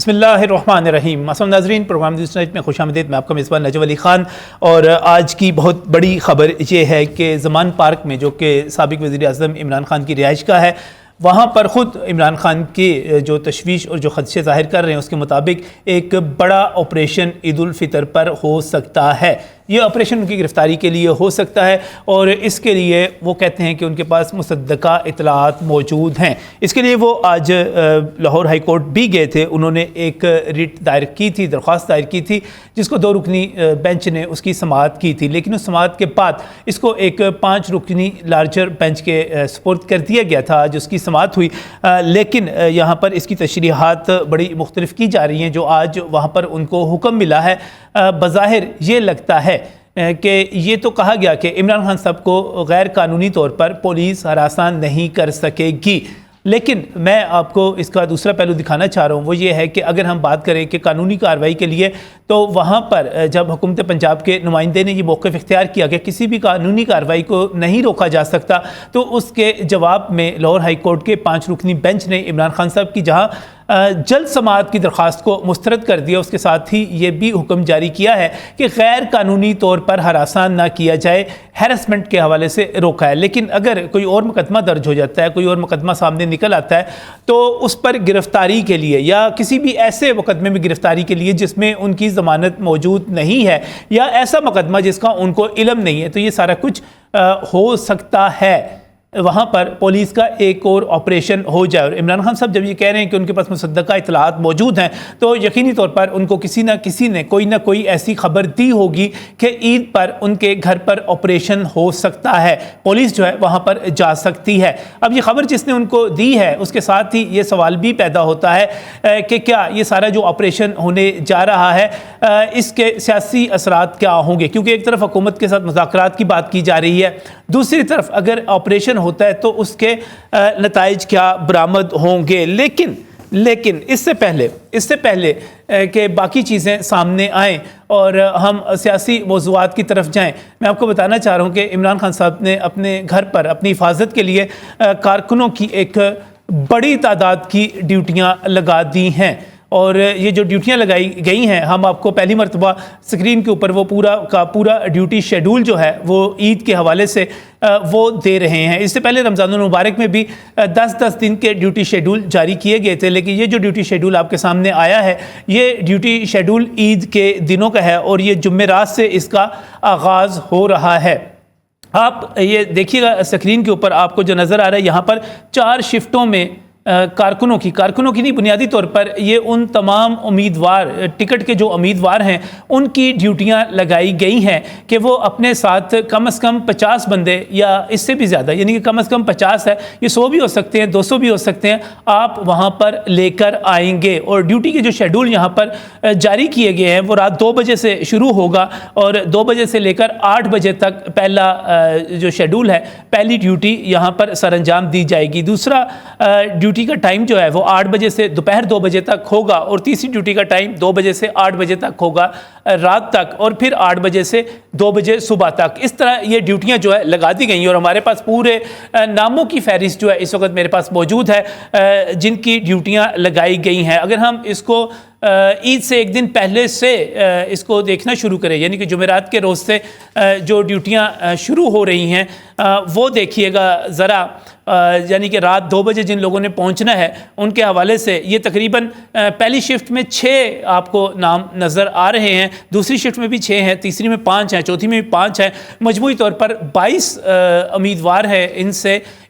بسم اللہ الرحمن الرحیم۔ مسلم ناظرین، پروگرام نیوز نائٹ میں خوش آمدید۔ میں آپ کا میزبان نجف علی خان، اور آج کی بہت بڑی خبر یہ ہے کہ زمان پارک میں، جو کہ سابق وزیر اعظم عمران خان کی رہائش گاہ ہے، وہاں پر خود عمران خان کے جو تشویش اور جو خدشے ظاہر کر رہے ہیں، اس کے مطابق ایک بڑا آپریشن عید الفطر پر ہو سکتا ہے۔ یہ آپریشن ان کی گرفتاری کے لیے ہو سکتا ہے، اور اس کے لیے وہ کہتے ہیں کہ ان کے پاس مصدقہ اطلاعات موجود ہیں۔ اس کے لیے وہ آج لاہور ہائی کورٹ بھی گئے تھے۔ انہوں نے ایک ریٹ دائر کی تھی، درخواست دائر کی تھی، جس کو 2 رکنی بینچ نے اس کی سماعت کی تھی، لیکن اس سماعت کے بعد اس کو ایک 5 رکنی لارجر بینچ کے سپرد کر دیا گیا تھا، جو اس کی سماعت ہوئی، لیکن یہاں پر اس کی تشریحات بڑی مختلف کی جا رہی ہیں۔ جو آج وہاں پر ان کو حکم ملا ہے، بظاہر یہ لگتا ہے کہ یہ تو کہا گیا کہ عمران خان صاحب کو غیر قانونی طور پر پولیس ہراساں نہیں کر سکے گی، لیکن میں آپ کو اس کا دوسرا پہلو دکھانا چاہ رہا ہوں۔ وہ یہ ہے کہ اگر ہم بات کریں کہ قانونی کارروائی کے لیے، تو وہاں پر جب حکومت پنجاب کے نمائندے نے یہ موقف اختیار کیا کہ کسی بھی قانونی کارروائی کو نہیں روکا جا سکتا، تو اس کے جواب میں لاہور ہائی کورٹ کے 5 رکنی بینچ نے عمران خان صاحب کی جہاں جلد سماعت کی درخواست کو مسترد کر دیا، اس کے ساتھ ہی یہ بھی حکم جاری کیا ہے کہ غیر قانونی طور پر ہراساں نہ کیا جائے، ہیرسمنٹ کے حوالے سے روکا ہے۔ لیکن اگر کوئی اور مقدمہ درج ہو جاتا ہے، کوئی اور مقدمہ سامنے نکل آتا ہے، تو اس پر گرفتاری کے لیے یا کسی بھی ایسے مقدمے میں گرفتاری کے لیے جس میں ان کی ضمانت موجود نہیں ہے، یا ایسا مقدمہ جس کا ان کو علم نہیں ہے، تو یہ سارا کچھ ہو سکتا ہے وہاں پر پولیس کا ایک اور آپریشن ہو جائے۔ اور عمران خان صاحب جب یہ کہہ رہے ہیں کہ ان کے پاس مصدقہ اطلاعات موجود ہیں، تو یقینی طور پر ان کو کسی نہ کسی نے کوئی نہ کوئی ایسی خبر دی ہوگی کہ عید پر ان کے گھر پر آپریشن ہو سکتا ہے، پولیس جو ہے وہاں پر جا سکتی ہے۔ اب یہ خبر جس نے ان کو دی ہے، اس کے ساتھ ہی یہ سوال بھی پیدا ہوتا ہے کہ کیا یہ سارا جو آپریشن ہونے جا رہا ہے، اس کے سیاسی اثرات کیا ہوں گے؟ کیونکہ ایک طرف حکومت کے ساتھ مذاکرات کی بات کی جا رہی ہے، دوسری طرف اگر آپریشن ہوتا ہے تو اس کے نتائج کیا برآمد ہوں گے۔ لیکن اس سے پہلے کہ باقی چیزیں سامنے آئیں اور ہم سیاسی موضوعات کی طرف جائیں، میں آپ کو بتانا چاہ رہا ہوں کہ عمران خان صاحب نے اپنے گھر پر اپنی حفاظت کے لیے کارکنوں کی ایک بڑی تعداد کی ڈیوٹیاں لگا دی ہیں، اور یہ جو ڈیوٹیاں لگائی گئی ہیں، ہم آپ کو پہلی مرتبہ سکرین کے اوپر وہ پورا کا پورا ڈیوٹی شیڈول جو ہے وہ عید کے حوالے سے وہ دے رہے ہیں۔ اس سے پہلے رمضان المبارک میں بھی 10 دن کے ڈیوٹی شیڈول جاری کیے گئے تھے، لیکن یہ جو ڈیوٹی شیڈول آپ کے سامنے آیا ہے، یہ ڈیوٹی شیڈول عید کے دنوں کا ہے، اور یہ جمعرات سے اس کا آغاز ہو رہا ہے۔ آپ یہ دیکھیے گا سکرین کے اوپر آپ کو جو نظر آ رہا ہے، یہاں پر 4 شفٹوں میں کارکنوں کی نہیں، بنیادی طور پر یہ ان تمام امیدوار، ٹکٹ کے جو امیدوار ہیں، ان کی ڈیوٹیاں لگائی گئی ہیں کہ وہ اپنے ساتھ کم از کم 50 بندے، یا اس سے بھی زیادہ، یعنی کہ کم از کم 50 ہے، یہ 100 بھی ہو سکتے ہیں، 200 بھی ہو سکتے ہیں، آپ وہاں پر لے کر آئیں گے۔ اور ڈیوٹی کے جو شیڈول یہاں پر جاری کیے گئے ہیں، وہ رات 2 بجے سے شروع ہوگا، اور 2 بجے سے لے کر 8 بجے تک پہلا جو شیڈول ہے، پہلی ڈیوٹی یہاں پر سر انجام دی جائے گی۔ دوسرا ڈیوٹی کا ٹائم جو ہے وہ 8 بجے سے دوپہر 2 بجے تک ہوگا، اور تیسری ڈیوٹی کا ٹائم 2 بجے سے 8 بجے تک ہوگا رات تک، اور پھر 8 بجے سے 2 بجے صبح تک۔ اس طرح یہ ڈیوٹیاں جو ہے لگا دی گئی ہیں، اور ہمارے پاس پورے ناموں کی فہرست جو ہے اس وقت میرے پاس موجود ہے، جن کی ڈیوٹیاں لگائی گئی ہیں۔ اگر ہم اس کو عید سے 1 دن پہلے سے اس کو دیکھنا شروع کریں، یعنی کہ جمعرات کے روز سے جو ڈیوٹیاں شروع ہو رہی ہیں، وہ دیکھیے گا ذرا، یعنی کہ رات 2 بجے جن لوگوں نے پہنچنا ہے ان کے حوالے سے یہ تقریباً پہلی شفٹ میں 6 آپ کو نام نظر آ رہے ہیں، دوسری شفٹ میں بھی 6 ہیں، تیسری میں 5 ہیں، چوتھی میں بھی 5 ہیں، مجموعی طور پر 22 امیدوار ہیں،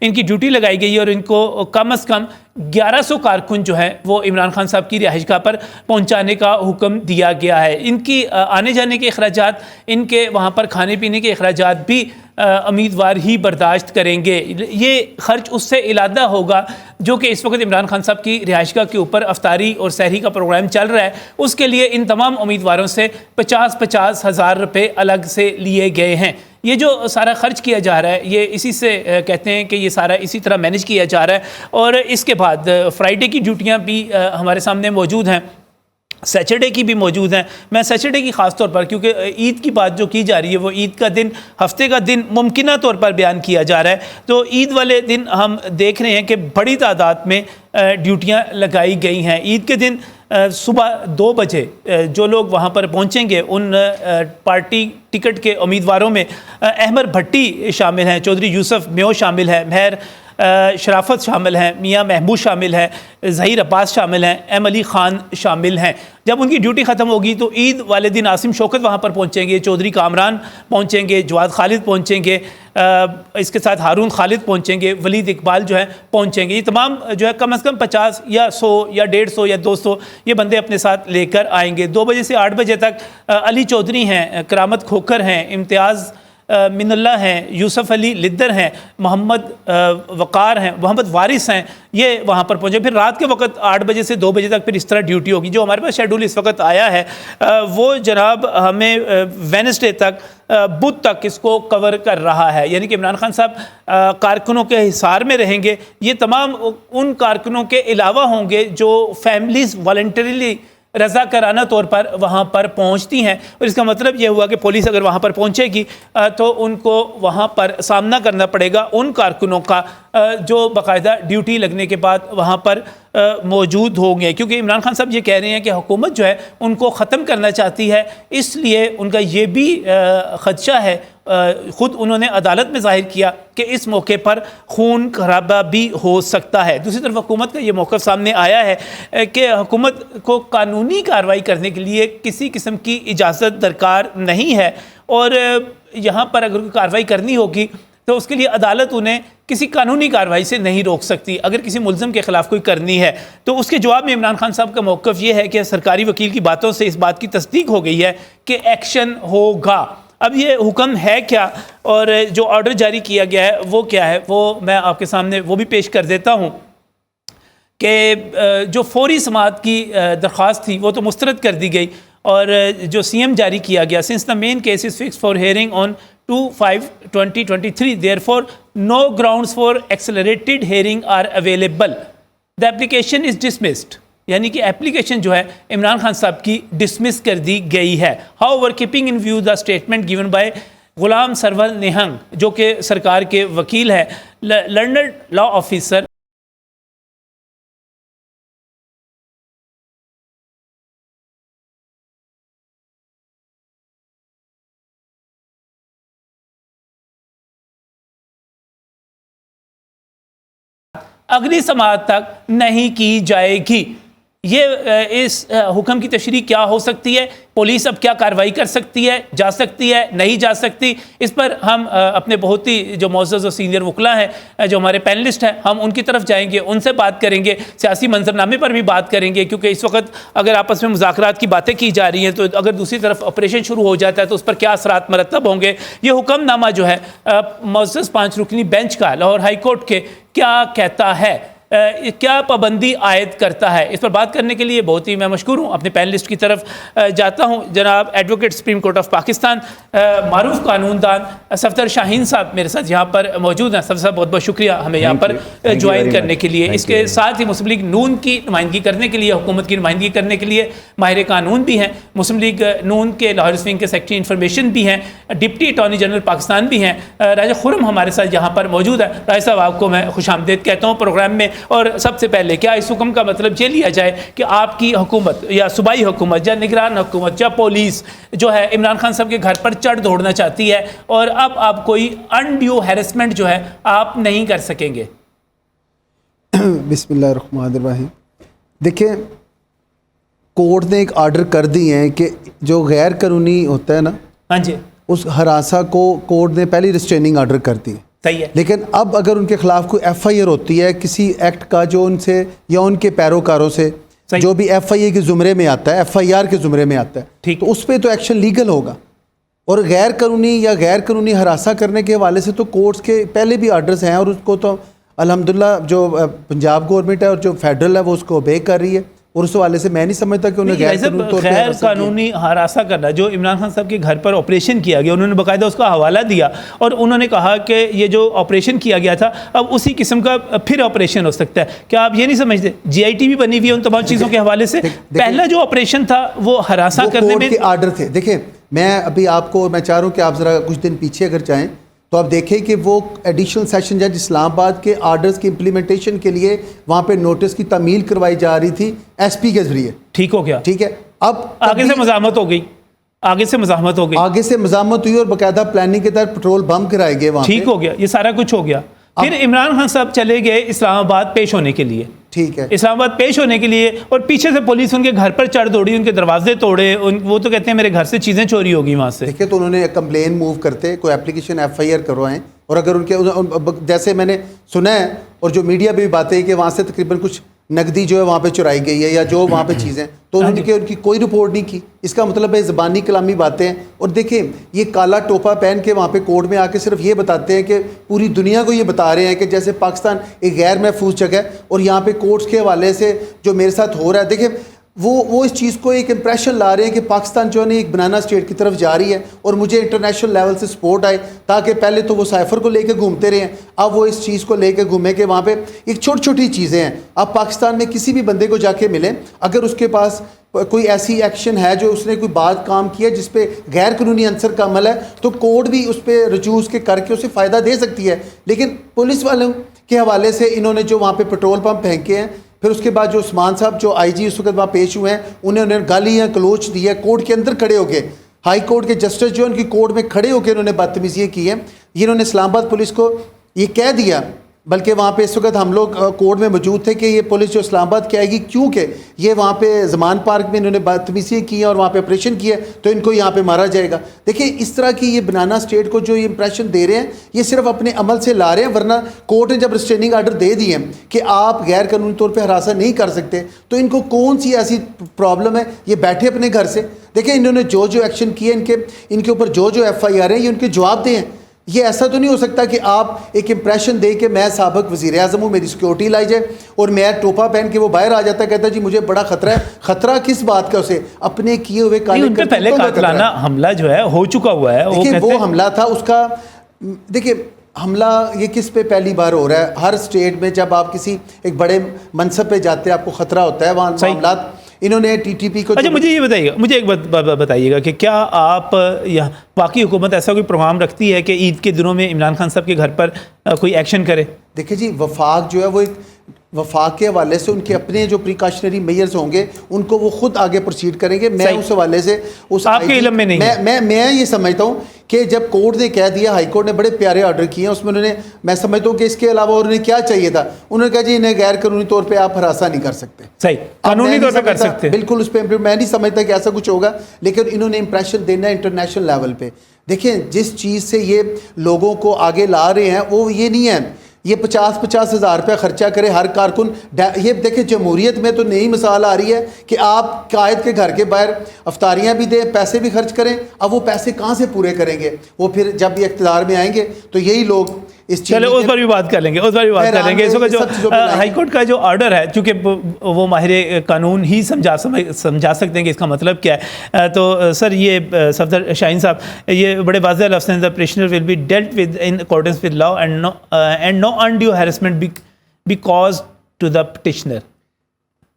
ان کی ڈیوٹی لگائی گئی ہے، اور ان کو کم از کم 1100 کارکن جو ہیں وہ عمران خان صاحب کی رہائش گاہ پر پہنچانے کا حکم دیا گیا ہے۔ ان کی آنے جانے کے اخراجات، ان کے وہاں پر کھانے پینے کے اخراجات بھی امیدوار ہی برداشت کریں گے۔ یہ خرچ اس سے علادہ ہوگا جو کہ اس وقت عمران خان صاحب کی رہائش گاہ کے اوپر افطاری اور سحری کا پروگرام چل رہا ہے، اس کے لیے ان تمام امیدواروں سے 50 ہزار روپے الگ سے لیے گئے ہیں۔ یہ جو سارا خرچ کیا جا رہا ہے، یہ اسی سے کہتے ہیں کہ یہ سارا اسی طرح مینج کیا جا رہا ہے۔ اور اس کے بعد فرائیڈے کی ڈیوٹیاں بھی ہمارے سامنے موجود ہیں، سیچرڈے کی بھی موجود ہیں۔ میں سیچرڈے کی خاص طور پر، کیونکہ عید کی بات جو کی جا رہی ہے وہ عید کا دن، ہفتے کا دن ممکنہ طور پر بیان کیا جا رہا ہے، تو عید والے دن ہم دیکھ رہے ہیں کہ بڑی تعداد میں ڈیوٹیاں لگائی گئی ہیں۔ عید کے دن صبح 2 بجے جو لوگ وہاں پر پہنچیں گے ان پارٹی ٹکٹ کے امیدواروں میں احمد بھٹی شامل ہیں، چودھری یوسف میو شامل ہے، مہر شرافت شامل ہیں، میاں محبوب شامل ہیں، ظہیر عباس شامل ہیں، ایم علی خان شامل ہیں۔ جب ان کی ڈیوٹی ختم ہوگی تو عید والے دن عاصم شوکت وہاں پر پہنچیں گے، چودھری کامران پہنچیں گے، جواد خالد پہنچیں گے، اس کے ساتھ ہارون خالد پہنچیں گے، ولید اقبال جو ہے پہنچیں گے۔ یہ تمام جو ہے کم از کم 50 یا 100 یا 150 یا 200 یہ بندے اپنے ساتھ لے کر آئیں گے۔ 2 بجے سے 8 بجے تک علی چودھری ہیں، کرامت کھوکھر ہیں، امتیاز من اللہ ہیں، یوسف علی لدر ہیں، محمد وقار ہیں، محمد وارث ہیں، یہ وہاں پر پہنچے۔ پھر رات کے وقت 8 بجے سے 2 بجے تک پھر اس طرح ڈیوٹی ہوگی۔ جو ہمارے پاس شیڈول اس وقت آیا ہے وہ جناب ہمیں وینسڈے تک بدھ تک اس کو کور کر رہا ہے، یعنی کہ عمران خان صاحب کارکنوں کے حصار میں رہیں گے۔ یہ تمام ان کارکنوں کے علاوہ ہوں گے جو فیملیز والنٹریلی رضا کرانہ طور پر وہاں پر پہنچتی ہیں، اور اس کا مطلب یہ ہوا کہ پولیس اگر وہاں پر پہنچے گی تو ان کو وہاں پر سامنا کرنا پڑے گا ان کارکنوں کا جو باقاعدہ ڈیوٹی لگنے کے بعد وہاں پر موجود ہوں گے، کیونکہ عمران خان صاحب یہ کہہ رہے ہیں کہ حکومت جو ہے ان کو ختم کرنا چاہتی ہے، اس لیے ان کا یہ بھی خدشہ ہے، خود انہوں نے عدالت میں ظاہر کیا کہ اس موقع پر خون خرابہ بھی ہو سکتا ہے۔ دوسری طرف حکومت کا یہ موقف سامنے آیا ہے کہ حکومت کو قانونی کارروائی کرنے کے لیے کسی قسم کی اجازت درکار نہیں ہے، اور یہاں پر اگر کارروائی کرنی ہوگی تو اس کے لیے عدالت انہیں کسی قانونی کارروائی سے نہیں روک سکتی۔ اگر کسی ملزم کے خلاف کوئی کرنی ہے تو اس کے جواب میں عمران خان صاحب کا موقف یہ ہے کہ سرکاری وکیل کی باتوں سے اس بات کی تصدیق ہو گئی ہے کہ ایکشن ہوگا۔ اب یہ حکم ہے کیا اور جو آرڈر جاری کیا گیا ہے وہ کیا ہے، وہ میں آپ کے سامنے وہ بھی پیش کر دیتا ہوں کہ جو فوری سماعت کی درخواست تھی وہ تو مسترد کر دی گئی، اور جو سی ایم جاری کیا گیا since the main case is fixed for hearing on 2/5/2023 therefore no grounds for accelerated hearing are available, the application is dismissed، یعنی کہ اپلیکیشن جو ہے عمران خان صاحب کی ڈسمس کر دی گئی ہے۔ however keeping in view the statement given by Ghulam Sarwar نہنگ جو کہ سرکار کے وکیل ہے، لرنڈ لا آفیسر، اگلی سماعت تک نہیں کی جائے گی۔ یہ اس حکم کی تشریح کیا ہو سکتی ہے، پولیس اب کیا کارروائی کر سکتی ہے، جا سکتی ہے، نہیں جا سکتی، اس پر ہم اپنے بہت ہی جو معزز اور سینئر وکلاء ہیں جو ہمارے پینلسٹ ہیں ہم ان کی طرف جائیں گے، ان سے بات کریں گے، سیاسی منظرنامے پر بھی بات کریں گے، کیونکہ اس وقت اگر آپس میں مذاکرات کی باتیں کی جا رہی ہیں تو اگر دوسری طرف آپریشن شروع ہو جاتا ہے تو اس پر کیا اثرات مرتب ہوں گے۔ یہ حکم نامہ جو ہے معزز 5 رکنی بینچ کا لاہور ہائی کورٹ کے کیا کہتا ہے، کیا پابندی عائد کرتا ہے، اس پر بات کرنے کے لیے بہت ہی میں مشکور ہوں، اپنے پینلسٹ کی طرف جاتا ہوں۔ جناب advocate supreme court of Pakistan معروف قانون دان صفدر شاہین صاحب میرے ساتھ یہاں پر موجود ہیں۔ صفدر صاحب بہت بہت شکریہ ہمیں یہاں پر جوائن کرنے کے لیے۔ اس کے ساتھ ہی مسلم لیگ نون کی نمائندگی کرنے کے لیے، حکومت کی نمائندگی کرنے کے لیے ماہر قانون بھی ہیں، مسلم لیگ نون کے لاہور ونگ کے سیکرٹری انفارمیشن بھی ہیں، ڈپٹی اٹارنی جنرل پاکستان بھی ہیں، راجہ خرم ہمارے ساتھ یہاں پر موجود ہے۔ راجہ صاحب آپ کو میں خوش آمدید کہتا ہوں پروگرام میں، اور سب سے پہلے کیا اس حکم کا مطلب یہ لیا جائے کہ آپ کی حکومت یا صوبائی حکومت یا نگران حکومت یا پولیس جو ہے عمران خان صاحب کے گھر پر چڑھ دوڑنا چاہتی ہے اور اب آپ کوئی انڈیو ہیرسمنٹ جو ہے آپ نہیں کر سکیں گے؟ بسم اللہ الرحمن الرحیم۔ دیکھیں کورٹ نے ایک آرڈر کر دی ہے کہ جو غیر قانونی ہوتا ہے نا، ہاں جی، اس ہراساں کو کورٹ نے پہلی ریسٹریننگ آرڈر کر دی ہے، لیکن اب اگر ان کے خلاف کوئی ایف آئی آر ہوتی ہے کسی ایکٹ کا جو ان سے یا ان کے پیروکاروں سے جو بھی ایف آئی اے کے زمرے میں آتا ہے، ایف آئی آر کے زمرے میں آتا ہے، تو اس پہ تو ایکشن لیگل ہوگا۔ اور غیر قانونی یا غیر قانونی ہراساں کرنے کے حوالے سے تو کورٹس کے پہلے بھی آرڈرز ہیں، اور اس کو تو الحمدللہ جو پنجاب گورنمنٹ ہے اور جو فیڈرل ہے وہ اس کو اوبے کر رہی ہے، اور اس حوالے سے میں نہیں سمجھتا کہ انہیں غیر قانونی ہراساں کرنا جو عمران خان صاحب کے گھر پر آپریشن کیا گیا، انہوں نے باقاعدہ اس کا حوالہ دیا اور انہوں نے کہا کہ یہ جو آپریشن کیا گیا تھا اب اسی قسم کا پھر آپریشن ہو سکتا ہے۔ کیا آپ یہ نہیں سمجھتے جی آئی ٹی بھی بنی ہوئی ہے ان تمام چیزوں کے حوالے سے؟ پہلا جو آپریشن تھا وہ ہراساں کرنے میں آرڈر تھے۔ دیکھیں میں ابھی آپ کو میں چاہ رہا ہوں کہ آپ ذرا کچھ دن پیچھے اگر جائیں تو آپ دیکھیں کہ وہ ایڈیشنل سیشن جج اسلام آباد کے آرڈرز کی امپلیمنٹیشن کے لیے وہاں پہ نوٹس کی تعمیل کروائی جا رہی تھی ایس پی کے ذریعے، ٹھیک ہو گیا. ٹھیک ہے, اب آگے سے مزاحمت ہو گئی, آگے سے مزاحمت ہو گئی, آگے سے مزاحمت ہوئی اور باقاعدہ پلاننگ کے تحت پیٹرول بم کرائے گئے وہاں. ٹھیک ہو گیا, یہ سارا کچھ ہو گیا. پھر عمران خان صاحب چلے گئے اسلام آباد پیش ہونے کے لیے. ٹھیک ہے, اسلام آباد پیش ہونے کے لیے, اور پیچھے سے پولیس ان کے گھر پر چڑھ دوڑی, ان کے دروازے توڑے, وہ تو کہتے ہیں میرے گھر سے چیزیں چوری ہوگی وہاں سے. دیکھیں تو انہوں نے کمپلین موو کرتے, کوئی اپلیکیشن FIR کروائیں, اور اگر ان کے جیسے میں نے سنا ہے اور جو میڈیا پہ بھی باتیں ہیں کہ وہاں سے تقریباً کچھ نقدی جو ہے وہاں پہ چرائی گئی ہے یا جو وہاں پہ چیزیں, تو انہوں نے ان کی کوئی رپورٹ نہیں کی. اس کا مطلب ہے زبانی کلامی باتیں ہیں. اور دیکھیں یہ کالا ٹوپا پہن کے وہاں پہ کورٹ میں آ کے صرف یہ بتاتے ہیں کہ پوری دنیا کو یہ بتا رہے ہیں کہ جیسے پاکستان ایک غیر محفوظ جگہ ہے, اور یہاں پہ کورٹس کے حوالے سے جو میرے ساتھ ہو رہا ہے, دیکھیں وہ اس چیز کو ایک امپریشن لا رہے ہیں کہ پاکستان جو ہے ایک بنانا اسٹیٹ کی طرف جا رہی ہے, اور مجھے انٹرنیشنل لیول سے سپورٹ آئے, تاکہ پہلے تو وہ سائفر کو لے کے گھومتے رہے ہیں, اب وہ اس چیز کو لے کے گھومیں کہ وہاں پہ ایک چھوٹی چھوٹی چیزیں ہیں. آپ پاکستان میں کسی بھی بندے کو جا کے ملیں, اگر اس کے پاس کوئی ایسی ایکشن ہے جو اس نے کوئی بات کام کیا جس پہ غیر قانونی عنصر کا عمل ہے, تو کورٹ بھی اس پہ رجوع اس کے کر کے اسے فائدہ دے سکتی ہے. لیکن پولیس والوں کے حوالے سے انہوں نے جو وہاں پہ پیٹرول پمپ پھینکے ہیں, پھر اس کے بعد جو عثمان صاحب جو IG اس وقت وہاں پیش ہوئے ہیں, انہوں نے گالی یا کلوچ دی ہے کورٹ کے اندر کھڑے ہو کے. ہائی کورٹ کے جسٹس جو ان کی کورٹ میں کھڑے ہو کے انہوں نے بدتمیزیاں کی ہیں. یہ انہوں نے اسلام آباد پولیس کو یہ کہہ دیا, بلکہ وہاں پہ اس وقت ہم لوگ کورٹ میں موجود تھے کہ یہ پولیس جو اسلام آباد کی آئے گی, کیونکہ یہ وہاں پہ زمان پارک میں انہوں نے بدتمیزیاں کی ہیں اور وہاں پہ آپریشن کیا ہے, تو ان کو یہاں پہ مارا جائے گا. دیکھیں اس طرح کی یہ بنانا اسٹیٹ کو جو یہ امپریشن دے رہے ہیں, یہ صرف اپنے عمل سے لا رہے ہیں, ورنہ کورٹ نے جب ریسٹریننگ آرڈر دے دیے ہیں کہ آپ غیر قانونی طور پہ ہراساں نہیں کر سکتے, تو ان کو کون سی ایسی پرابلم ہے, یہ بیٹھے اپنے گھر سے. دیکھیں انہوں نے جو ایکشن کیے, ان کے اوپر جو FIR ہیں, یہ ان کے جواب دیں. یہ ایسا تو نہیں ہو سکتا کہ آپ ایک امپریشن دے کہ میں سابق وزیر اعظم ہوں, میری سیکورٹی لائی جائے, اور میں ٹوپا پہن کے وہ باہر آ جاتا ہے, کہتا ہے جی مجھے بڑا خطرہ ہے. خطرہ کس بات کا؟ اسے اپنے کیے ہوئے کالے ان پہ پہلے قاتلانہ حملہ جو ہے ہو چکا ہوا ہے. دیکھیں وہ حملہ تھا اس کا, دیکھیں حملہ یہ کس پہ پہلی بار ہو رہا ہے. ہر اسٹیٹ میں جب آپ کسی ایک بڑے منصب پہ جاتے ہیں آپ کو خطرہ ہوتا ہے, وہاں معاملات انہوں نے TTP کو. اچھا مجھے یہ بتائیے گا, مجھے ایک بتائیے گا کہ کیا آپ باقی حکومت ایسا کوئی پروگرام رکھتی ہے کہ عید کے دنوں میں عمران خان صاحب کے گھر پر کوئی ایکشن کرے؟ دیکھیں جی وفاق جو ہے وہ ایک وفاق کے حوالے سے ان کے اپنے جو پریکاشنری میئرز ہوں گے ان کو وہ خود آگے پروسیڈ کریں گے. میں اس حوالے سے آپ کے علم میں نہیں, میں یہ سمجھتا ہوں کہ جب کورٹ نے کہہ دیا, ہائی کورٹ نے بڑے پیارے آرڈر کیے ہیں, اس میں انہوں نے, میں سمجھتا ہوں کہ اس کے علاوہ انہیں کیا چاہیے تھا, انہوں نے کہا جی انہیں غیر قانونی طور پہ آپ ہراساں نہیں کر سکتے. صحیح, قانونی طور پہ کر سکتے, بالکل اس پہ میں نہیں سمجھتا کہ ایسا کچھ ہوگا, لیکن انہوں نے امپریشن دینا ہے انٹرنیشنل لیول پہ. دیکھیں جس چیز سے یہ لوگوں کو آگے لا رہے ہیں وہ یہ نہیں ہے یہ 50 ہزار روپیہ خرچہ کرے ہر کارکن. یہ دیکھیں جمہوریت میں تو نئی مثال آ رہی ہے کہ آپ قائد کے گھر کے باہر افطاریاں بھی دیں, پیسے بھی خرچ کریں. اب وہ پیسے کہاں سے پورے کریں گے؟ وہ پھر جب یہ اقتدار میں آئیں گے تو یہی لوگ اس چیز, چلو اس پر بھی بات کر لیں گے, اس پر بھی بات کر لیں گے. اس وقت جو ہائی کورٹ کا جو آرڈر ہے, چونکہ وہ ماہر قانون ہی سمجھا سکتے ہیں کہ اس کا مطلب کیا ہے. تو سر یہ صفدر شاہین صاحب یہ بڑے واضح لفظ ہیں, the prisoner will be dealt with in accordance with law and no undue harassment be caused to the petitioner.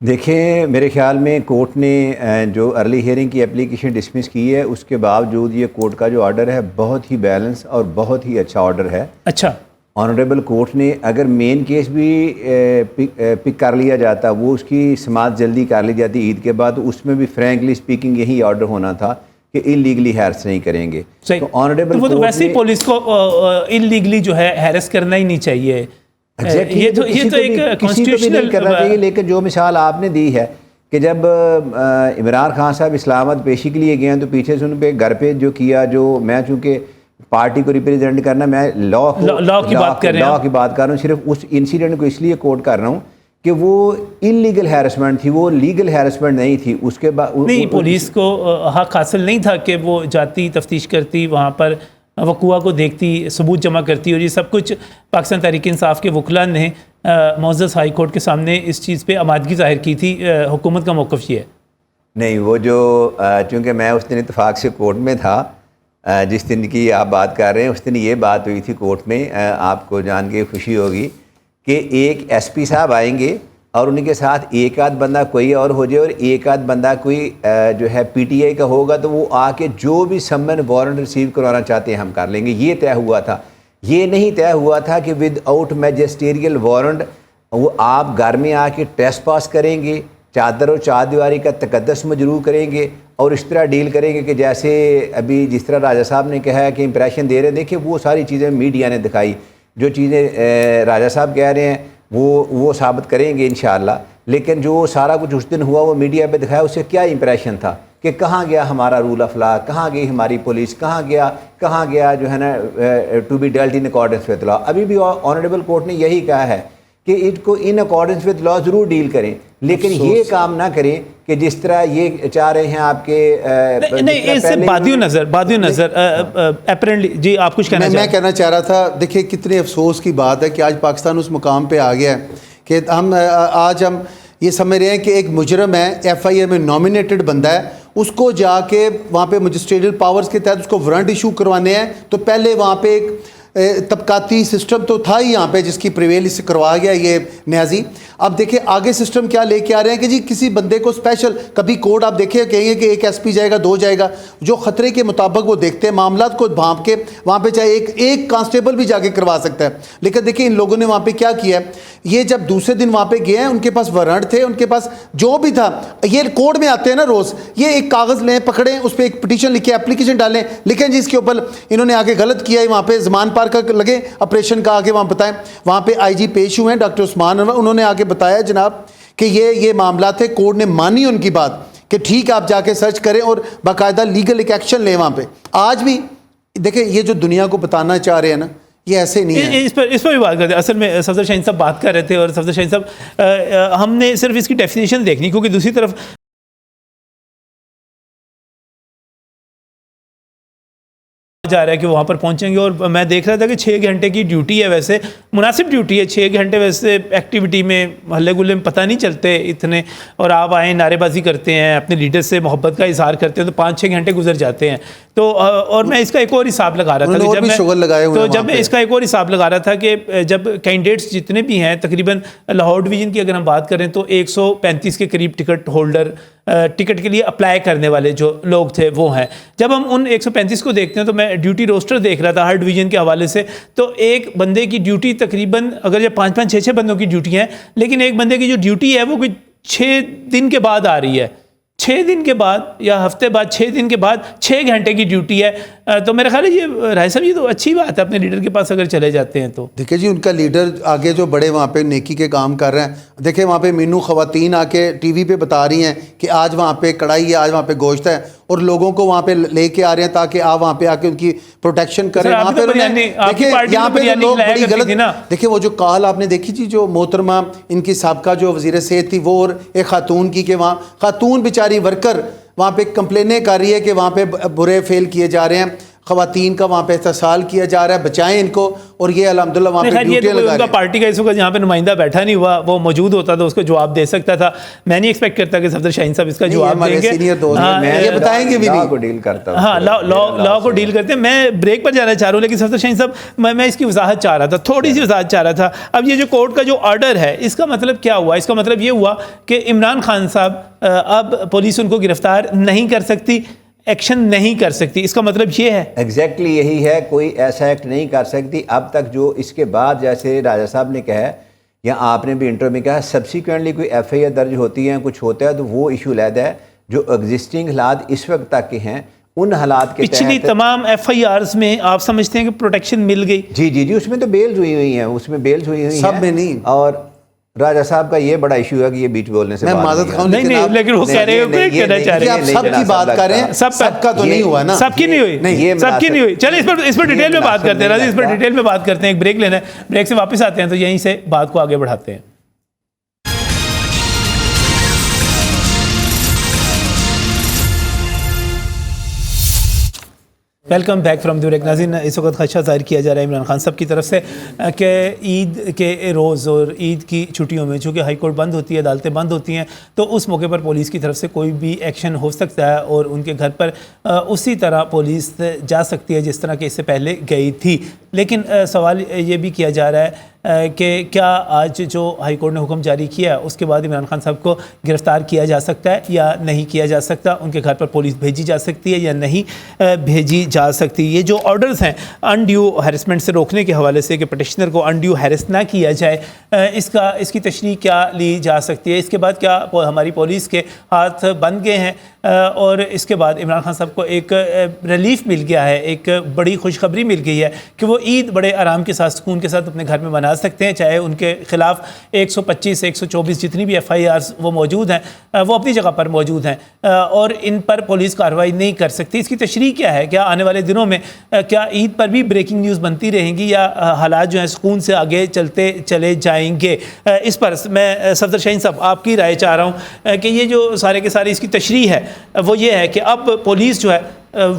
دیکھیں میرے خیال میں کورٹ نے جو ارلی ہیئرنگ کی اپلیکیشن ڈسمس کی ہے, اس کے باوجود یہ کورٹ کا جو آرڈر ہے بہت ہی بیلنس اور بہت ہی اچھا آرڈر ہے. اچھا, آنریبل کورٹ نے اگر مین کیس بھی پک کر لیا جاتا, وہ اس کی سماعت جلدی کر لی جاتی عید کے بعد, اس میں بھی فرینکلی اسپیکنگ یہی آرڈر ہونا تھا کہ انلیگلی ہیرس نہیں کریں گے. تو آنریبل وہ تو ویسے ہی پولیس کو انلیگلی جو ہے ہیرس کرنا ہی نہیں چاہیے. یہ تو ایک کانسٹیٹیوشنل کرنا چاہیے. لیکن جو مثال آپ نے دی ہے کہ جب عمران خان صاحب اسلام آباد پیشی کے لیے گئے ہیں تو پیچھے سے ان پہ گھر پہ جو کیا, جو میں چونکہ پارٹی کو ریپریزنٹ کرنا, میں لا کی بات کر رہا ہوں, صرف اس انسیڈنٹ کو اس لیے کوٹ کر رہا ہوں کہ وہ انلیگل ہیرسمنٹ تھی, وہ لیگل ہیرسمنٹ نہیں تھی. اس کے بعد نہیں, پولیس کو حق حاصل نہیں تھا کہ وہ جاتی, تفتیش کرتی, وہاں پر وقوع کو دیکھتی, ثبوت جمع کرتی, اور یہ سب کچھ پاکستان تحریک انصاف کے وکلاء نے معزز ہائی کورٹ کے سامنے اس چیز پہ آمادگی ظاہر کی تھی. حکومت کا موقف یہ ہے نہیں, وہ جو چونکہ میں اس دن اتفاق سے کورٹ میں تھا, جس دن کی آپ بات کر رہے ہیں, اس دن یہ بات ہوئی تھی کورٹ میں, آپ کو جان کے خوشی ہوگی کہ ایک SP صاحب آئیں گے اور ان کے ساتھ ایک آدھ بندہ کوئی اور ہو جائے, اور ایک آدھ بندہ کوئی جو ہے PTI کا ہوگا, تو وہ آ کے جو بھی سمن وارنٹ ریسیو کروانا چاہتے ہیں ہم کر لیں گے. یہ طے ہوا تھا. یہ نہیں طے ہوا تھا کہ ود آؤٹ میجسٹیریل وارنٹ وہ آپ گھر میں آ کے ٹریس پاس کریں گے, چادر و چاردیواری کا تقدس مجروح کریں گے اور اس طرح ڈیل کریں گے کہ جیسے ابھی جس طرح راجہ صاحب نے کہا ہے کہ امپریشن دے رہے ہیں. دیکھیں وہ ساری چیزیں میڈیا نے دکھائی, جو چیزیں راجہ صاحب کہہ رہے ہیں وہ ثابت کریں گے انشاءاللہ. لیکن جو سارا کچھ اس دن ہوا وہ میڈیا پہ دکھایا, اس سے کیا امپریشن تھا کہ کہاں گیا ہمارا رول آف لا, کہاں گئی ہماری پولیس, کہاں گیا جو ہے نا to be dealt in accordance with law. ابھی بھی آنریبل کورٹ نے یہی کہا ہے کہ ان کو ان اکارڈنس ود لا ضرور ڈیل کریں, لیکن یہ کام نہ کریں کہ جس طرح یہ چاہ رہے ہیں آپ کے نہیں. اس سے بادی نظر اپیرنٹلی جی آپ کچھ کہنا میں کہنا چاہ رہا تھا. دیکھیں کتنے افسوس کی بات ہے کہ آج پاکستان اس مقام پہ آ گیا ہے کہ آج ہم یہ سمجھ رہے ہیں کہ ایک مجرم ہے, ایف آئی اے میں نامینیٹڈ بندہ ہے, اس کو جا کے وہاں پہ مجسٹریل پاورز کے تحت اس کو وارنٹ ایشو کروانے ہیں. تو پہلے وہاں پہ ایک طبقاتی سسٹم تو تھا ہی یہاں پہ جس کی پریویل سے کروایا گیا یہ نیازی. اب دیکھیں آگے سسٹم کیا لے کے آ رہے ہیں کہ جی کسی بندے کو اسپیشل کبھی کوڈ آپ دیکھیں کہیں گے کہ ایک ایس پی جائے گا, 2 جائے گا, جو خطرے کے مطابق وہ دیکھتے ہیں معاملات کو بھانپ کے وہاں پہ چاہے ایک کانسٹیبل بھی جا کے کروا سکتا ہے. لیکن دیکھیں ان لوگوں نے وہاں پہ کیا کیا ہے, یہ جب دوسرے دن وہاں پہ گئے ہیں ان کے پاس وارنٹ تھے, ان کے پاس جو بھی تھا, یہ کوڈ میں آتے ہیں نا روز, یہ ایک کاغذ لیں پکڑیں اس پہ ایک پٹیشن لکھے اپلیکیشن ڈالیں, لیکن جی اس کے اوپر انہوں نے آگے غلط کیا ہے, وہاں پہ زمان پار کا لگے آپریشن کا آگے وہاں بتائیں. وہاں پہ آئی جی پیش ہوئے ہیں ڈاکٹر عثمان, انہوں نے آگے بتایا جناب کہ یہ معاملات ہے, کورٹ نے مانی ان کی بات کہ ٹھیک ہے آپ جا کے سرچ کریں اور باقاعدہ لیگل ایک ایکشن لیں وہاں پہ. آج بھی دیکھیں یہ جو دنیا کو بتانا چاہ رہے ہیں نا یہ ایسے نہیں ہے. اس پر بھی بات کرتے ہیں. اصل میں صفدر شاہین صاحب بات کر رہے تھے اور صفدر شاہین صاحب ہم نے صرف اس کی ڈیفینیشن دیکھنی, کیونکہ دوسری طرف جا رہا ہے کہ وہاں پر پہنچیں گے, اور میں دیکھ رہا تھا کہ 6 گھنٹے کی ڈیوٹی ہے, ویسے مناسب ڈیوٹی ہے 6 گھنٹے, ویسے ایکٹیویٹی میں ہلے گلے میں پتہ نہیں چلتے اتنے, اور آپ آئیں نعرے بازی کرتے ہیں, اپنے لیڈر سے محبت کا اظہار کرتے ہیں, تو 5-6 گھنٹے گزر جاتے ہیں. تو اور میں اس کا ایک اور حساب لگا رہا تھا کہ جب میں اس کا ایک اور حساب لگا رہا تھا کہ جب کینڈیڈیٹس جتنے بھی ہیں تقریباً لاہور ڈویژن کی اگر ہم بات کریں تو 135 کے قریب ٹکٹ ہولڈر, ٹکٹ کے لیے اپلائی کرنے والے جو لوگ تھے وہ ہیں. جب ہم ان 135 کو دیکھتے ہیں تو میں ڈیوٹی روسٹر دیکھ رہا تھا ہر ڈویژن کے حوالے سے, تو ایک بندے کی ڈیوٹی تقریباً اگر یہ 5-5, 6-6 بندوں کی ڈیوٹی ہیں, لیکن ایک بندے کی جو ڈیوٹی ہے وہ کوئی 6 دن کے بعد آ رہی ہے, 6 دن کے بعد یا ہفتے بعد 6 دن کے بعد 6 گھنٹے کی ڈیوٹی ہے. تو میرا خیال ہے یہ رائے صاحب یہ تو اچھی بات ہے, اپنے لیڈر کے پاس اگر چلے جاتے ہیں تو دیکھیں جی ان کا لیڈر آگے جو بڑے وہاں پہ نیکی کے کام کر رہے ہیں. دیکھیں وہاں پہ مینو خواتین آ کے ٹی وی پہ بتا رہی ہیں کہ آج وہاں پہ کڑھائی ہے, آج وہاں پہ گوشت ہے, اور لوگوں کو وہاں پہ لے کے آ رہے ہیں تاکہ آپ وہاں پہ آ کے ان کی پروٹیکشن کریں. وہاں پہ دیکھیں یہاں پہ لوگ بڑی غلط, دیکھیں وہ جو کال آپ نے دیکھی تھی جو محترمہ ان کی سابقہ جو وزیر صحت تھی وہ اور ایک خاتون کی, کہ وہاں خاتون بیچاری ورکر وہاں پہ کمپلینیں کر رہی ہے کہ وہاں پہ برے فیل کیے جا رہے ہیں, خواتین کا وہاں پہ استحصال کیا جا رہا ہے, بچائیں ان کو. اور یہ الحمدللہ وہاں پہ ڈیوٹیاں لگا رہے ہیں. پارٹی کا اس وقت جہاں پہ نمائندہ بیٹھا نہیں ہوا, وہ موجود ہوتا تو اس کو جواب دے سکتا تھا. میں نہیں ایکسپیکٹ کرتا کہ صفدر شاہین صاحب اس کا جواب دیں گے, یہ بتائیں گے بھی نہیں. کو ڈیل کرتا ہوں, ہاں لا کو ڈیل کرتے ہیں. میں بریک پر جانا چاہ رہا ہوں, لیکن صفدر شاہین صاحب میں اس کی وضاحت چاہ رہا تھا, تھوڑی سی وضاحت چاہ رہا تھا. اب یہ جو کورٹ کا جو آرڈر ہے اس کا مطلب کیا ہوا؟ اس کا مطلب یہ ہوا کہ عمران خان صاحب اب پولیس ان کو گرفتار نہیں کر سکتی, ایکشن نہیں کر سکتی, اس کا مطلب یہ ہے؟ ایگزیکٹلی یہی ہے, کوئی ایسا ایکٹ نہیں کر سکتی اب تک جو اس کے بعد, جیسے راجہ صاحب نے کہا یا آپ نے بھی انٹرو میں کہا, سبسیکوینٹلی کوئی ایف آئی آر درج ہوتی ہیں, کچھ ہوتا ہے تو وہ ایشو علیحدہ ہے. جو ایگزسٹنگ حالات اس وقت تک کے ہیں ان حالات کے پچھلی تمام ایف آئی آرز میں آپ سمجھتے ہیں کہ پروٹیکشن مل گئی؟ جی اس میں تو بیلز ہوئی ہیں, اس میں بیلز ہوئی ہیں, سب میں نہیں. اور راجہ صاحب کا یہ بڑا ایشو ہے کہ یہ بیچ بولنے سے میں معذرت خواہ ہوں, نہیں لیکن وہ کہہ رہے ہیں بریک کرنا چاہ رہے ہیں. آپ سب کی بات کر رہے ہیں, سب کا تو نہیں ہوا نا, سب کی نہیں ہوئی, سب کی نہیں ہوئی. چلیں اس پر ڈیٹیل میں بات کرتے ہیں راضی, اس پر ڈیٹیل میں بات کرتے ہیں. ایک بریک لینا ہے, بریک سے واپس آتے ہیں تو یہیں سے بات کو آگے بڑھاتے ہیں. Welcome back from the break. ناظرین اس وقت خدشہ ظاہر کیا جا رہا ہے عمران خان صاحب کی طرف سے کہ عید کے روز اور عید کی چھٹیوں میں چونکہ ہائی کورٹ بند ہوتی ہے, عدالتیں بند ہوتی ہیں, تو اس موقع پر پولیس کی طرف سے کوئی بھی ایکشن ہو سکتا ہے اور ان کے گھر پر اسی طرح پولیس جا سکتی ہے جس طرح کہ اس سے پہلے گئی تھی. لیکن سوال یہ بھی کیا جا رہا ہے کہ کیا آج جو ہائی کورٹ نے حکم جاری کیا اس کے بعد عمران خان صاحب کو گرفتار کیا جا سکتا ہے یا نہیں کیا جا سکتا، ان کے گھر پر پولیس بھیجی جا سکتی ہے یا نہیں بھیجی جا سکتی. یہ جو آرڈرز ہیں انڈیو ہیرسمنٹ سے روکنے کے حوالے سے کہ پٹیشنر کو انڈیو ہیرس نہ کیا جائے، اس کی تشریح کیا لی جا سکتی ہے؟ اس کے بعد کیا ہماری پولیس کے ہاتھ بند گئے ہیں اور اس کے بعد عمران خان صاحب کو ایک ریلیف مل گیا ہے، ایک بڑی خوشخبری مل گئی ہے کہ وہ عید بڑے آرام کے ساتھ سکون کے ساتھ اپنے گھر میں منا سکتے ہیں، چاہے ان کے خلاف 125 124 جتنی بھی FIRs وہ موجود ہیں وہ اپنی جگہ پر موجود ہیں اور ان پر پولیس کارروائی نہیں کر سکتی. اس کی تشریح کیا ہے؟ کیا آنے والے دنوں میں کیا عید پر بھی بریکنگ نیوز بنتی رہیں گی یا حالات جو ہیں سکون سے آگے چلتے چلے جائیں گے؟ اس پر میں صفدر شاہین صاحب آپ کی رائے چاہ رہا ہوں کہ یہ جو سارے کے سارے اس کی تشریح ہے وہ یہ ہے کہ اب پولیس جو ہے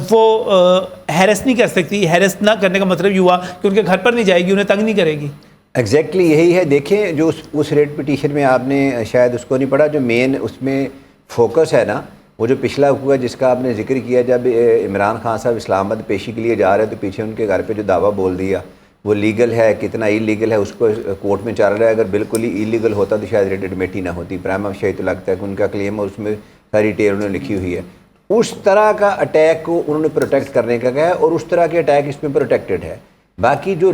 وہ ہیرس نہیں کر سکتی. ہیرس نہ کرنے کا مطلب یہ ہوا کہ ان کے گھر پر نہیں جائے گی، انہیں تنگ نہیں کرے گی. ایگزیکٹلی یہی ہے. دیکھیں جو اس ریٹ پٹیشن میں آپ نے شاید اس کو نہیں پڑھا، جو مین اس میں فوکس ہے نا، وہ جو پچھلا ہوا جس کا آپ نے ذکر کیا، جب عمران خان صاحب اسلام آباد پیشی کے لیے جا رہے تو پیچھے ان کے گھر پہ جو دعویٰ بول دیا وہ لیگل ہے کتنا ایلیگل ہے اس کو کورٹ میں چل رہا ہے. اگر بالکل ہی ایلیگل ہوتا تو شاید ریٹ ایڈمٹ ہی نہ ہوتی. پرائما فیشی تو لگتا ہے کہ ان کا کلیم اور اس میں ساری ڈیٹیل انہوں نے لکھی ہوئی ہے. اس طرح کا اٹیک کو انہوں نے پروٹیکٹ کرنے کا کہا ہے اور اس طرح کے اٹیک اس میں پروٹیکٹڈ ہے. باقی جو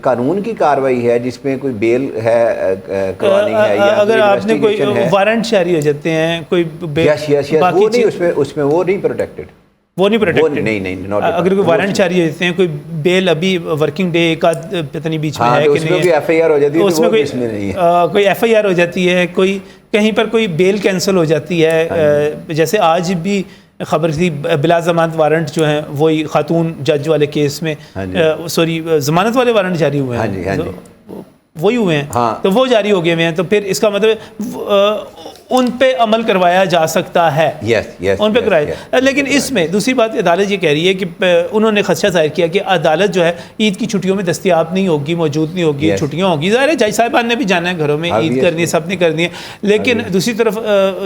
قانون کی کارروائی ہے جس میں کوئی بیل ہے قوانین ہے یا اگر آپ نے کوئی وارنٹ جاری ہو جاتے ہیں کوئی وہ نہیں اس میں وہ نہیں پروٹیکٹڈ، وہ نہیں پروٹیکٹڈ. نہیں اگر کوئی وارنٹ جاری ہوتے ہیں، کوئی بیل ابھی ورکنگ ڈے کا پتہ نہیں بیچ میں ہے کہ نہیں، FIR ہو جاتی ہے، اس میں کوئی FIR ہو جاتی ہے، کوئی کہیں پر کوئی بیل کینسل ہو جاتی ہے. جیسے آج بھی خبر تھی بلا ضمانت وارنٹ جو ہیں وہی خاتون جج والے کیس میں سوری ضمانت والے وارنٹ جاری ہوئے ہیں، وہی ہوئے ہیں تو وہ جاری ہو گئے ہوئے ہیں. تو پھر اس کا مطلب ان پہ عمل کروایا جا سکتا ہے، ان پہ کرایا. لیکن اس میں دوسری بات عدالت یہ کہہ رہی ہے کہ انہوں نے خدشہ ظاہر کیا کہ عدالت جو ہے عید کی چھٹیوں میں دستیاب نہیں ہوگی، موجود نہیں ہوگی، چھٹیاں ہوگی. ظاہر ہے جج صاحبان نے بھی جانا ہے گھروں میں عید کرنی ہے، سب نے کرنی ہے. لیکن دوسری طرف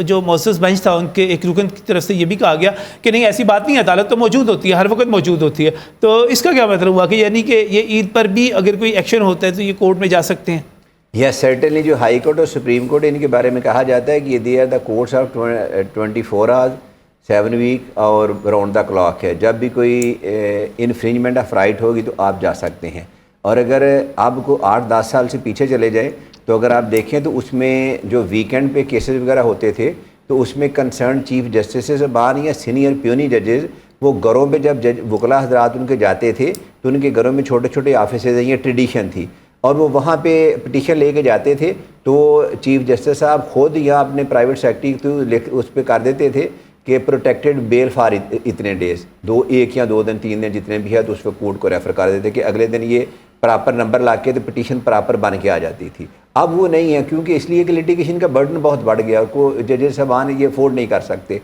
جو معزز بینچ تھا ان کے ایک رکن کی طرف سے یہ بھی کہا گیا کہ نہیں ایسی بات نہیں ہے، عدالت تو موجود ہوتی ہے، ہر وقت موجود ہوتی ہے. تو اس کا کیا مطلب ہوا کہ یعنی کہ یہ عید پر بھی اگر کوئی ایکشن ہوتا ہے تو یہ کورٹ میں جا سکتے ہیں؟ Yes certainly. جو ہائی کورٹ اور سپریم کورٹ ان کے بارے میں کہا جاتا ہے کہ they are the courts of 24 hours 7 week اور راؤنڈ دا کلاک ہے. جب بھی کوئی انفرنجمنٹ آف رائٹ ہوگی تو آپ جا سکتے ہیں. اور اگر آپ کو 8-10 سال سے پیچھے چلے جائیں تو اگر آپ دیکھیں تو اس میں جو ویکینڈ پہ کیسز وغیرہ ہوتے تھے تو اس میں کنسرن چیف جسٹسز بان یا سینئر پیونی ججز وہ گھروں پہ جب وکلا حضرات ان کے جاتے تھے تو ان کے گھروں میں چھوٹے چھوٹے آفیسز ہیں، یہ ٹریڈیشن تھی اور وہ وہاں پہ پٹیشن لے کے جاتے تھے تو چیف جسٹس صاحب خود یا اپنے پرائیویٹ سیکرٹری تو اس پہ کر دیتے تھے کہ پروٹیکٹڈ بیل فار اتنے ڈیز، 1 یا 2 دن 3 دن جتنے بھی ہے تو اس پہ کورٹ کو ریفر کر دیتے کہ اگلے دن یہ پراپر نمبر لا کے تو پٹیشن پراپر بن کے آ جاتی تھی. اب وہ نہیں ہے کیونکہ اس لیے کہ لیٹیگیشن کا برڈن بہت بڑھ گیا اور کو ججز صاحبان یہ افورڈ نہیں کر سکتے.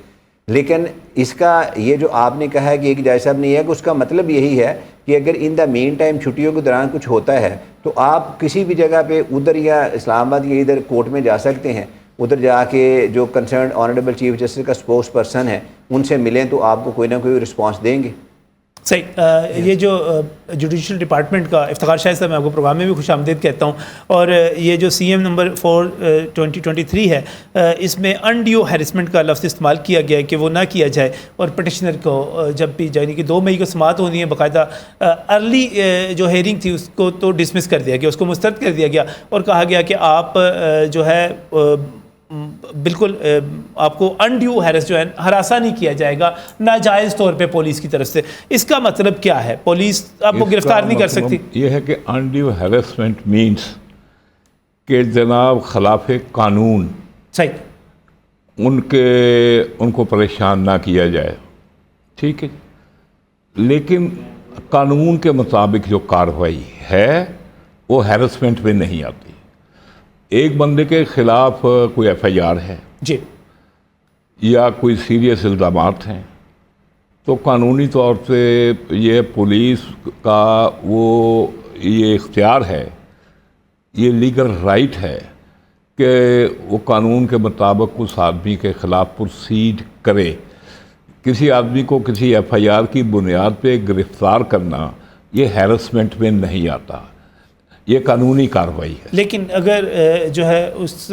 لیکن اس کا یہ جو آپ نے کہا ہے کہ ایک جج صاحب نہیں ہے کہ اس کا مطلب یہی ہے کہ اگر ان دا مین ٹائم چھٹیوں کے دوران کچھ ہوتا ہے تو آپ کسی بھی جگہ پہ ادھر یا اسلام آباد یا ادھر کورٹ میں جا سکتے ہیں. ادھر جا کے جو کنسرنڈ آنریبل چیف جسٹس کا اسپوکس پرسن ہے ان سے ملیں تو آپ کو کوئی نہ کوئی رسپانس دیں گے. صحیح. یہ جو جوڈیشل ڈپارٹمنٹ کا افتخار شاہد صاحب میں آپ کو پروگرام میں بھی خوش آمدید کہتا ہوں. اور یہ جو CM نمبر 4/2023 ہے اس میں انڈیو ہیرسمنٹ کا لفظ استعمال کیا گیا ہے کہ وہ نہ کیا جائے اور پٹیشنر کو جب بھی یعنی کہ 2 مئی کو سماعت ہونی ہے باقاعدہ ارلی جو ہیئرنگ تھی اس کو تو ڈسمس کر دیا گیا، اس کو مسترد کر دیا گیا اور کہا گیا کہ آپ جو ہے بالکل آپ کو انڈیو ہیرس جو ہے ہراساں نہیں کیا جائے گا ناجائز طور پہ پولیس کی طرف سے. اس کا مطلب کیا ہے؟ پولیس آپ کو گرفتار نہیں کر سکتی. یہ ہے کہ انڈیو ہیرسمنٹ مینس کہ جناب خلاف قانون صحیح ان کو پریشان نہ کیا جائے، ٹھیک ہے، لیکن قانون کے مطابق جو کارروائی ہے وہ ہیرسمنٹ میں نہیں آتی. ایک بندے کے خلاف کوئی FIR ہے جی یا کوئی سیریس الزامات ہیں تو قانونی طور سے یہ پولیس کا وہ یہ اختیار ہے، یہ لیگل رائٹ ہے کہ وہ قانون کے مطابق اس آدمی کے خلاف پروسیڈ کرے. کسی آدمی کو کسی FIR کی بنیاد پہ گرفتار کرنا یہ ہیرسمنٹ میں نہیں آتا. یہ قانونی کارروائی ہے. لیکن اگر جو ہے اس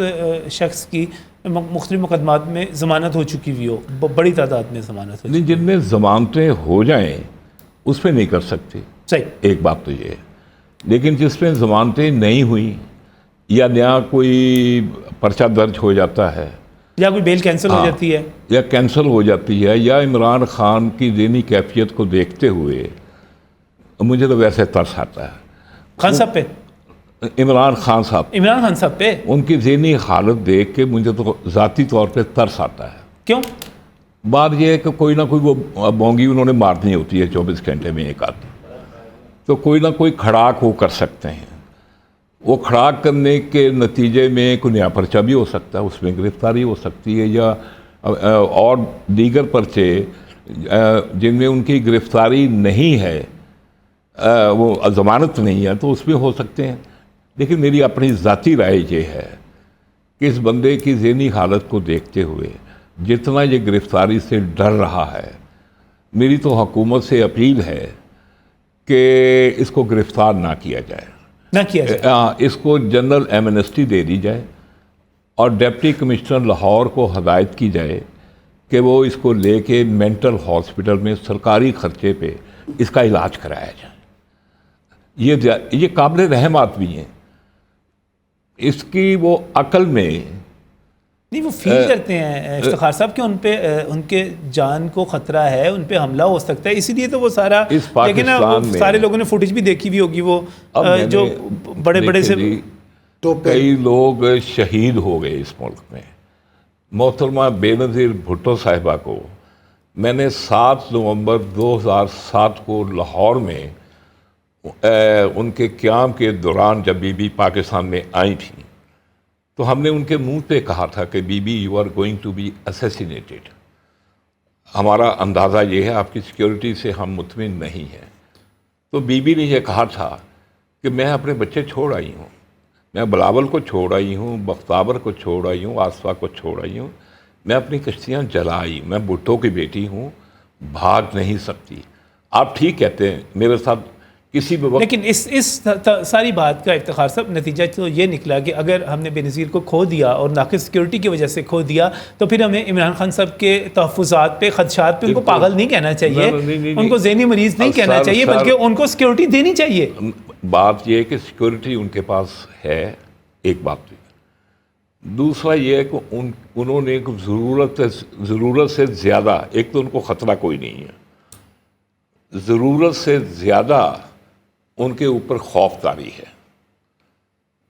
شخص کی مختلف مقدمات میں ضمانت ہو چکی ہوئی ہو، بڑی تعداد میں ضمانت ہو نہیں، جن میں ضمانتیں ہو جائیں اس پہ نہیں کر سکتے. صحیح. ایک بات تو یہ ہے. لیکن جس میں ضمانتیں نہیں ہوئیں یا نیا کوئی پرچہ درج ہو جاتا ہے یا کوئی بیل کینسل ہو جاتی ہے یا کینسل ہو جاتی ہے، یا عمران خان کی ذہنی کیفیت کو دیکھتے ہوئے مجھے تو ویسے ترس آتا ہے. خان صاحب پہ، عمران خان صاحب پہ ان کی ذہنی حالت دیکھ کے مجھے تو ذاتی طور پہ ترس آتا ہے. کیوں؟ بات یہ ہے کہ کوئی نہ کوئی وہ بونگی انہوں نے مارنی ہوتی ہے 24 گھنٹے میں ایک آدمی، تو کوئی نہ کوئی کھڑاک وہ کر سکتے ہیں. وہ کھڑاک کرنے کے نتیجے میں کوئی نیا پرچہ بھی ہو سکتا ہے، اس میں گرفتاری ہو سکتی ہے، یا اور دیگر پرچے جن میں ان کی گرفتاری نہیں ہے، وہ ضمانت نہیں ہے، تو اس میں ہو سکتے ہیں. لیکن میری اپنی ذاتی رائے یہ ہے کہ اس بندے کی ذہنی حالت کو دیکھتے ہوئے جتنا یہ گرفتاری سے ڈر رہا ہے، میری تو حکومت سے اپیل ہے کہ اس کو گرفتار نہ کیا جائے، اس کو جنرل ایمنسٹی دے دی جائے، اور ڈپٹی کمشنر لاہور کو ہدایت کی جائے کہ وہ اس کو لے کے مینٹل ہاسپٹل میں سرکاری خرچے پہ اس کا علاج کرایا جائے. یہ قابل رحم آدمی ہیں. اس کی وہ عقل میں نہیں، وہ فیل کرتے ہیں افتخار صاحب کہ ان پہ ان کے جان کو خطرہ ہے، ان پہ حملہ ہو سکتا ہے، اسی لیے تو وہ سارا، لیکن سارے لوگوں نے فوٹیج بھی دیکھی ہوئی ہوگی، وہ جو بڑے بڑے سے کئی لوگ شہید ہو گئے اس ملک میں. محترمہ بے نظیر بھٹو صاحبہ کو میں نے 7 نومبر 2007 کو لاہور میں ان کے قیام کے دوران جب بی بی پاکستان میں آئی تھیں، تو ہم نے ان کے منہ پہ کہا تھا کہ B B you are going to be assassinated. ہمارا اندازہ یہ ہے آپ کی سیکیورٹی سے ہم مطمئن نہیں ہیں. تو بی بی نے یہ کہا تھا کہ میں اپنے بچے چھوڑ آئی ہوں، میں بلاول کو چھوڑ آئی ہوں، بختابر کو چھوڑ آئی ہوں، آصفہ کو چھوڑ آئی ہوں، میں اپنی کشتیاں جلائی، میں بھٹو کی بیٹی ہوں، بھاگ نہیں سکتی. آپ ٹھیک کہتے ہیں، میرے ساتھ کسی بھی وقت، لیکن اس ساری بات کا افتخار صاحب نتیجہ تو یہ نکلا کہ اگر ہم نے بے نظیر کو کھو دیا اور ناقص سیکیورٹی کی وجہ سے کھو دیا، تو پھر ہمیں عمران خان صاحب کے تحفظات پہ، خدشات پہ ان کو پاگل نہیں کہنا چاہیے، ان کو ذہنی مریض نہیں کہنا چاہیے، بلکہ ان کو سیکیورٹی دینی چاہیے. بات یہ ہے کہ سیکیورٹی ان کے پاس ہے، ایک بات تو. دوسرا یہ ہے کہ انہوں نے ضرورت سے زیادہ، ایک تو ان کو خطرہ کوئی نہیں ہے، ضرورت سے زیادہ ان کے اوپر خوف طاری ہے.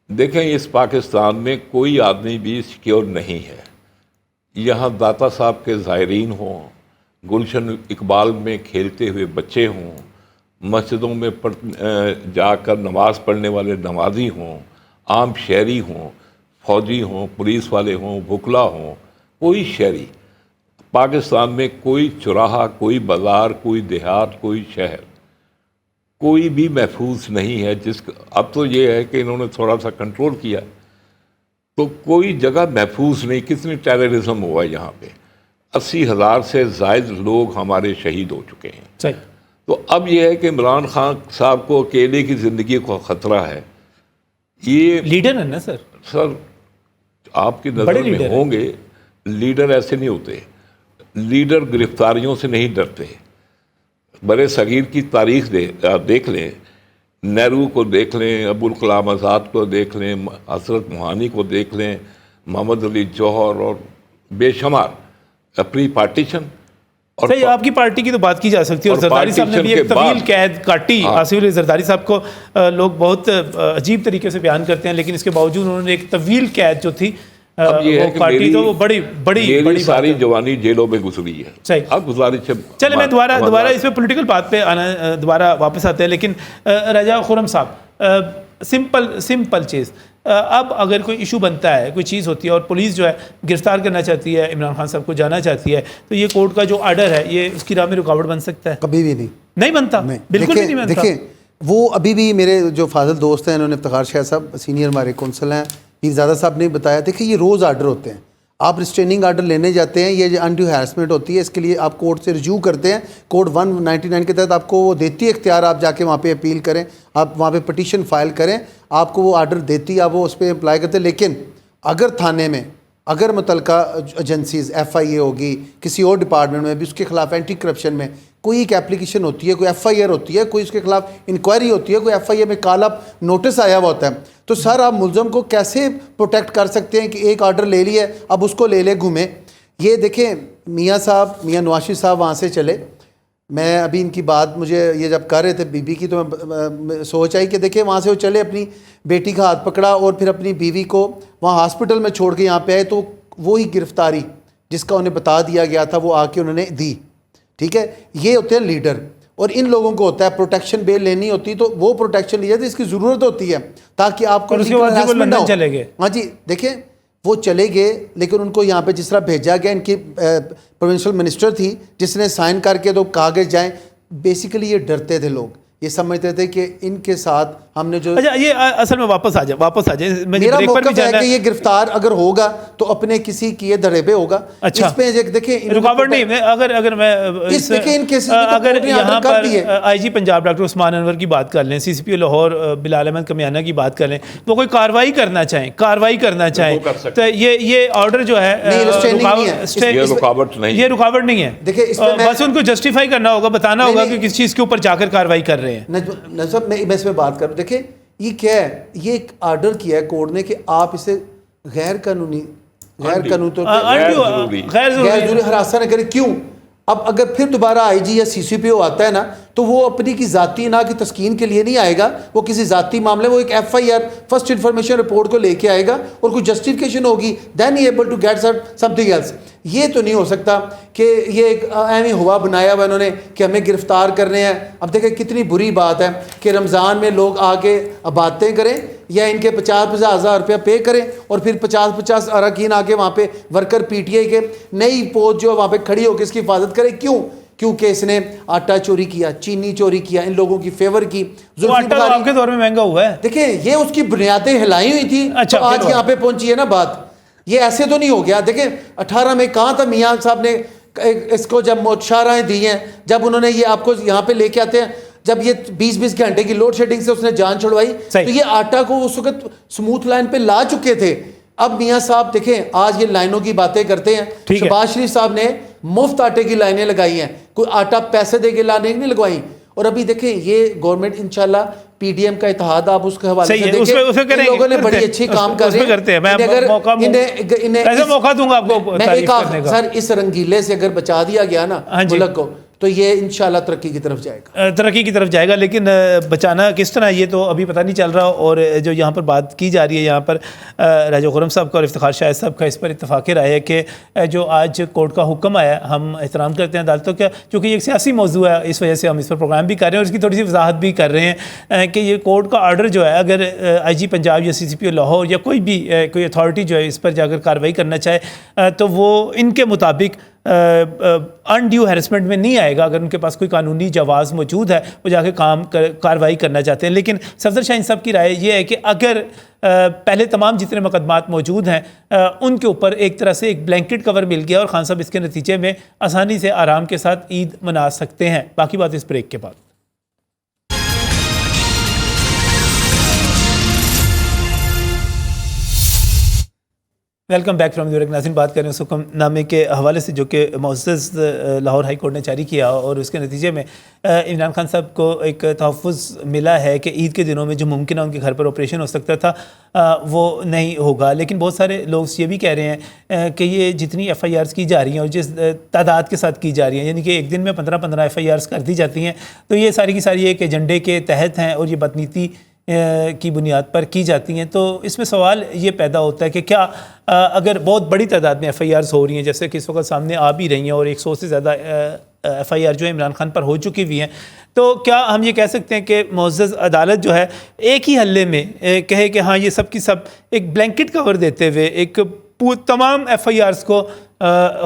دیکھیں اس پاکستان میں کوئی آدمی بھی سیکیور نہیں ہے. یہاں داتا صاحب کے زائرین ہوں، گلشن اقبال میں کھیلتے ہوئے بچے ہوں، مسجدوں میں جا کر نماز پڑھنے والے نمازی ہوں، عام شہری ہوں، فوجی ہوں، پولیس والے ہوں، وکلا ہوں، کوئی شہری پاکستان میں، کوئی چوراہا، کوئی بازار، کوئی دیہات، کوئی شہر، کوئی بھی محفوظ نہیں ہے. اب تو یہ ہے کہ انہوں نے تھوڑا سا کنٹرول کیا، تو کوئی جگہ محفوظ نہیں. کتنی ٹیررزم ہوا یہاں پہ، 80,000 سے زائد لوگ ہمارے شہید ہو چکے ہیں. صحیح. تو اب یہ ہے کہ عمران خان صاحب کو اکیلے کی زندگی کو خطرہ ہے. یہ لیڈر ہے نا سر، آپ کی نظر میں ہوں گے، لیڈر ایسے نہیں ہوتے. لیڈر گرفتاریوں سے نہیں ڈرتے. برے صغیر کی تاریخ دیکھ لیں، نہرو کو دیکھ لیں، ابوالکلام آزاد کو دیکھ لیں، حضرت موہانی کو دیکھ لیں، محمد علی جوہر، اور بے شمار اپنی پارٹیشن. اور صحیح، آپ کی پارٹی کی تو بات کی جا سکتی ہے، اور زرداری صاحب نے بھی ایک طویل قید کاٹی. آصف علی زرداری صاحب کو لوگ بہت عجیب طریقے سے بیان کرتے ہیں، لیکن اس کے باوجود انہوں نے ایک طویل قید جو تھی وہ کاٹی، تو وہ بڑی ساری جوانی جیلوں میں گزری ہے. صحیح. اب گزارش ہے، چلے میں دوبارہ اس پہ پولیٹیکل بات پہ آنا، دوبارہ واپس آتے ہیں. لیکن راجہ خرم صاحب، سمپل چیز، اب اگر کوئی ایشو بنتا ہے، کوئی چیز ہوتی ہے اور پولیس جو ہے گرفتار کرنا چاہتی ہے، عمران خان صاحب کو جانا چاہتی ہے، تو یہ کورٹ کا جو آرڈر ہے یہ اس کی راہ میں رکاوٹ بن سکتا ہے؟ کبھی بھی نہیں بنتا، بالکل بھی نہیں بنتا. دیکھیں وہ ابھی بھی میرے جو فاضل دوست ہیں، انہوں نے افتخار شاہ صاحب سینئر ہمارے کونسل ہیں، پیرزادہ صاحب نے بتایا، دیکھیں یہ روز آرڈر ہوتے ہیں. آپ ریسٹریننگ آرڈر لینے جاتے ہیں, یہ جو انڈیو ہیراسمنٹ ہوتی ہے اس کے لیے آپ کورٹ سے رجوع کرتے ہیں, کوڈ 199 کے تحت آپ کو وہ دیتی ہے اختیار, آپ جا کے وہاں پہ اپیل کریں, آپ وہاں پہ پٹیشن فائل کریں, آپ کو وہ آرڈر دیتی ہے, آپ وہ اس پہ اپلائی کرتے ہیں. لیکن اگر تھانے میں اگر متعلقہ ایجنسیز ایف آئی اے ہوگی, کسی اور ڈپارٹمنٹ میں بھی اس کے خلاف اینٹی کرپشن میں کوئی ایک اپلیکیشن ہوتی ہے, کوئی ایف آئی آر ہوتی ہے, کوئی اس کے خلاف انکوائری ہوتی ہے, کوئی ایف آئی اے میں کالا نوٹس آیا ہوا ہوتا ہے, تو سر آپ ملزم کو کیسے پروٹیکٹ کر سکتے ہیں کہ ایک آرڈر لے لیا ہے اب اس کو لے لے گھومیں. یہ دیکھیں میاں صاحب, میاں نواز شریف صاحب وہاں سے چلے, میں ابھی ان کی بات مجھے یہ جب کر رہے تھے بی بی کی تو میں سوچ آئی کہ دیکھیں وہاں سے وہ چلے, اپنی بیٹی کا ہاتھ پکڑا اور پھر اپنی بیوی کو وہاں ہاسپٹل میں چھوڑ کے یہاں پہ آئے, تو وہی گرفتاری جس کا انہیں بتا دیا گیا تھا وہ آ کے انہوں نے دی. ٹھیک ہے, یہ ہوتے ہیں لیڈر, اور ان لوگوں کو ہوتا ہے پروٹیکشن بیل لینی ہوتی تو وہ پروٹیکشن لی جاتی, اس کی ضرورت ہوتی ہے تاکہ آپ کو لندن چلے گئے. ہاں جی دیکھیں وہ چلے گئے, لیکن ان کو یہاں پہ جس طرح بھیجا گیا, ان کی پروونشل منسٹر تھی جس نے سائن کر کے تو کہا کہ جائیں, بیسیکلی یہ ڈرتے تھے لوگ, یہ سمجھتے تھے کہ ان کے ساتھ ہم نے جو اچھا یہ اصل میں واپس آ جائے میرا موقف ہے کہ یہ گرفتار اگر ہوگا تو اپنے کسی کیے دھرے پہ ہوگا. اچھا اس پہ دیکھیں رکاوٹ نہیں, اگر میں اگر یہاں پر آئی جی پنجاب ڈاکٹر عثمان انور کی بات کر لیں, سی سی پی او لاہور بلال احمد کمیانہ کی بات کر لیں, وہ کوئی کارروائی کرنا چاہیں تو یہ آرڈر جو ہے یہ رکاوٹ نہیں ہے, بس ان کو جسٹیفائی کرنا ہوگا, بتانا ہوگا کہ کس چیز کے اوپر جا کر کارروائی کر رہے ہیں. میں اس میں بات کروں, دیکھیں یہ کیا ہے, یہ ایک آرڈر کیا ہے کورٹ نے کہ آپ اسے غیر قانونی ہراساں نہ کریں. کیوں؟ اب اگر پھر دوبارہ آئی جی یا سی سی پی او آتا ہے نا تو وہ اپنی کی ذاتی نہ کی تسکین کے لیے نہیں آئے گا, وہ کسی ذاتی معاملے, وہ ایک F I R first information report کو لے کے آئے گا اور کوئی جسٹیفیکیشن ہوگی, then he able to get something else. یہ تو نہیں ہو سکتا کہ یہ ایک اہم ہوا بنایا ہوا انہوں نے کہ ہمیں گرفتار کرنے ہیں. اب دیکھیں کتنی بری بات ہے کہ رمضان میں لوگ آ کے عبادتیں کریں یا ان کے 50-50 ہزار روپیہ پے کریں اور پھر 50-50 اراکین آ کے وہاں پہ ورکر پی ٹی آئی کے نئی فوج جو وہاں پہ کھڑی ہو کے اس کی حفاظت کرے. کیوں؟ کیونکہ اس نے آٹا چوری کیا, چینی چوری کیا, ان لوگوں کی فیور کی. آپ کے دور میں مہنگا ہوا ہے, دیکھیں یہ اس کی بنیادیں ہلائی ہوئی تھی, تو آج یہاں پہ پہنچی ہے نا بات. یہ ایسے تو نہیں ہو گیا. دیکھیں 18 میں کہاں تھا میاں صاحب نے اس کو جب مشاہرائیں دی ہیں, جب انہوں نے یہ آپ کو یہاں پہ لے کے آتے ہیں, جب یہ 20 گھنٹے کی لوڈ شیڈنگ سے اس نے جان چھڑوائی تو یہ آٹا کو اس وقت سموتھ لائن پہ لا چکے تھے. اب میاں صاحب دیکھیں آج یہ لائنوں کی باتیں کرتے ہیں. شہباز شریف صاحب نے مفت آٹے کی لائنیں لگائی ہیں, کوئی آٹا پیسے دے کے لائنیں نہیں لگوائی. اور ابھی دیکھیں یہ گورنمنٹ انشاءاللہ پی ڈی ایم کا اتحاد آپ اس کے حوالے سے دیکھیں, ان لوگوں نے بڑی اچھی کام کر رہے ہیں. ایسا موقع دوں گا آپ کو. میں ایک سر اس رنگیلے سے اگر بچا دیا گیا نا ملک کو تو یہ انشاءاللہ ترقی کی طرف جائے گا. لیکن بچانا کس طرح یہ تو ابھی پتہ نہیں چل رہا. اور جو یہاں پر بات کی جا رہی ہے, یہاں پر راجہ خرم صاحب کا اور افتخار شاہد صاحب کا اس پر اتفاق رائے ہے کہ جو آج کورٹ کا حکم آیا, ہم احترام کرتے ہیں عدالتوں کا, چونکہ یہ ایک سیاسی موضوع ہے, اس وجہ سے ہم اس پر پروگرام بھی کر رہے ہیں اور اس کی تھوڑی سی وضاحت بھی کر رہے ہیں کہ یہ کورٹ کا آرڈر جو ہے اگر آئی جی پنجاب یا سی سی پی او لاہور یا کوئی بھی کوئی اتھارٹی جو ہے اس پر جا کر کارروائی کرنا چاہے تو وہ ان کے مطابق انڈیو ہیرسمنٹ میں نہیں آئے گا. اگر ان کے پاس کوئی قانونی جواز موجود ہے وہ جا کے کارروائی کرنا چاہتے ہیں. لیکن صفدر شاہین صاحب کی رائے یہ ہے کہ اگر پہلے تمام جتنے مقدمات موجود ہیں ان کے اوپر ایک طرح سے ایک بلینکٹ کور مل گیا اور خان صاحب اس کے نتیجے میں آسانی سے آرام کے ساتھ عید منا سکتے ہیں. باقی بات اس بریک کے بعد. Welcome back from New York. ناظرین بات کریں اس حکم نامے کے حوالے سے جو کہ معزز لاہور ہائی کورٹ نے جاری کیا اور اس کے نتیجے میں عمران خان صاحب کو ایک تحفظ ملا ہے کہ عید کے دنوں میں جو ممکنہ ان کے گھر پر آپریشن ہو سکتا تھا وہ نہیں ہوگا. لیکن بہت سارے لوگ یہ بھی کہہ رہے ہیں کہ یہ جتنی ایف آئی آرز کی جا رہی ہیں اور جس تعداد کے ساتھ کی جا رہی ہیں, یعنی کہ ایک دن میں 15 ایف آئی آرز کر دی جاتی ہیں, تو یہ ساری کی ساری ایک ایجنڈے کے تحت ہیں اور یہ بدنیتی کی بنیاد پر کی جاتی ہیں. تو اس میں سوال یہ پیدا ہوتا ہے کہ کیا اگر بہت بڑی تعداد میں ایف آئی آرز ہو رہی ہیں جیسے کہ اس وقت سامنے آ بھی رہی ہیں اور 100 سے زیادہ ایف آئی آر جو ہے عمران خان پر ہو چکی ہوئی ہیں, تو کیا ہم یہ کہہ سکتے ہیں کہ معزز عدالت جو ہے ایک ہی حلے میں کہے کہ ہاں یہ سب کی سب ایک بلینکٹ کور دیتے ہوئے ایک تمام ایف آئی آرز کو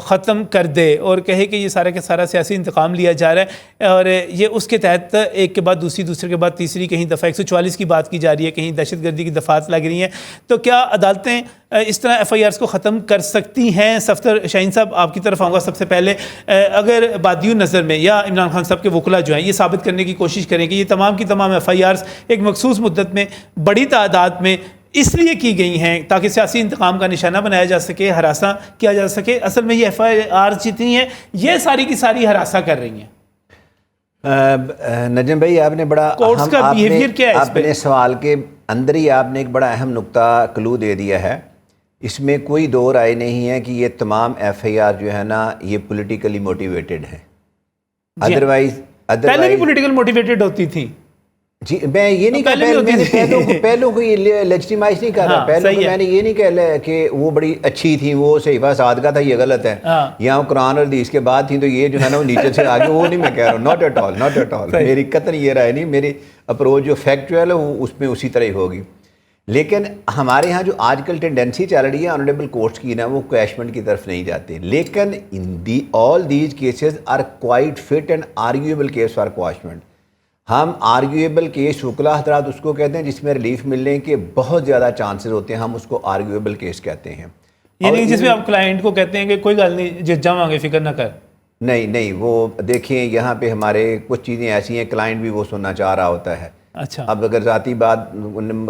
ختم کر دے اور کہے کہ یہ سارا کا سارا سیاسی انتقام لیا جا رہا ہے اور یہ اس کے تحت ایک کے بعد دوسرے کے بعد تیسری، کہیں دفعہ 144 کی بات کی جا رہی ہے، کہیں دہشت گردی کی دفعات لگ رہی ہیں، تو کیا عدالتیں اس طرح ایف آئی آرز کو ختم کر سکتی ہیں؟ صفدر شاہین صاحب آپ کی طرف آؤں گا سب سے پہلے. اگر بادی النظر میں یا عمران خان صاحب کے وکلا جو ہیں یہ ثابت کرنے کی کوشش کریں کہ یہ تمام کی تمام ایف آئی آرز ایک مخصوص مدت میں بڑی تعداد میں اس لیے کی گئی ہیں تاکہ سیاسی انتقام کا نشانہ بنایا جا سکے، ہراساں کیا جا سکے، اصل میں یہ ایف آئی آر جتنی ہیں یہ ساری کی ساری ہراساں کر رہی ہیں؟ نجم بھائی آپ نے بڑا کورٹس کا بیہیویئر کیا ہے اس پہ؟ اپنے سوال کے اندر ہی آپ نے ایک بڑا اہم نقطہ کلو دے دیا ہے. اس میں کوئی دو رائے نہیں ہے کہ یہ تمام ایف آئی آر جو ہے نا یہ پولیٹیکلی موٹیویٹڈ ہے. ادروائز پہلے بھی پولیٹیکل موٹیویٹڈ ہوتی تھی. جی میں یہ نہیں کہا پہلوں کو یہ لیجٹیمائز نہیں کر رہا، پہلوں کو میں نے یہ نہیں کہا کہ وہ بڑی اچھی تھیں، وہ صحیفہ صادقہ تھا، یہ غلط ہے، یا قرآن اور حدیث کے بعد تھیں تو یہ جو ہے نا وہ نیچے سے آگے، وہ نہیں میں کہہ رہا ہوں. ناٹ ایٹ آل میری قطعاً یہ رائے نہیں. میری اپروچ جو فیکچوئل ہے وہ اس میں اسی طرح ہی ہوگی. لیکن ہمارے ہاں جو آج کل ٹینڈنسی چل رہی ہے آنریبل کورٹس کی نا، وہ کویشمنٹ کی طرف نہیں جاتے. لیکن all these cases are quite fit and arguable case for quashment. ہم آرگیویبل کیس وکلا حضرات اس کو کہتے ہیں جس میں ریلیف ملنے کے بہت زیادہ چانسز ہوتے ہیں، ہم اس کو آرگیویبل کیس کہتے ہیں. یعنی جس میں آپ کلائنٹ کو کہتے ہیں کہ کوئی گل نہیں جس جاؤں فکر نہ کر. نہیں وہ دیکھیں یہاں پہ ہمارے کچھ چیزیں ایسی ہیں کلائنٹ بھی وہ سننا چاہ رہا ہوتا ہے. اچھا اب اگر ذاتی بات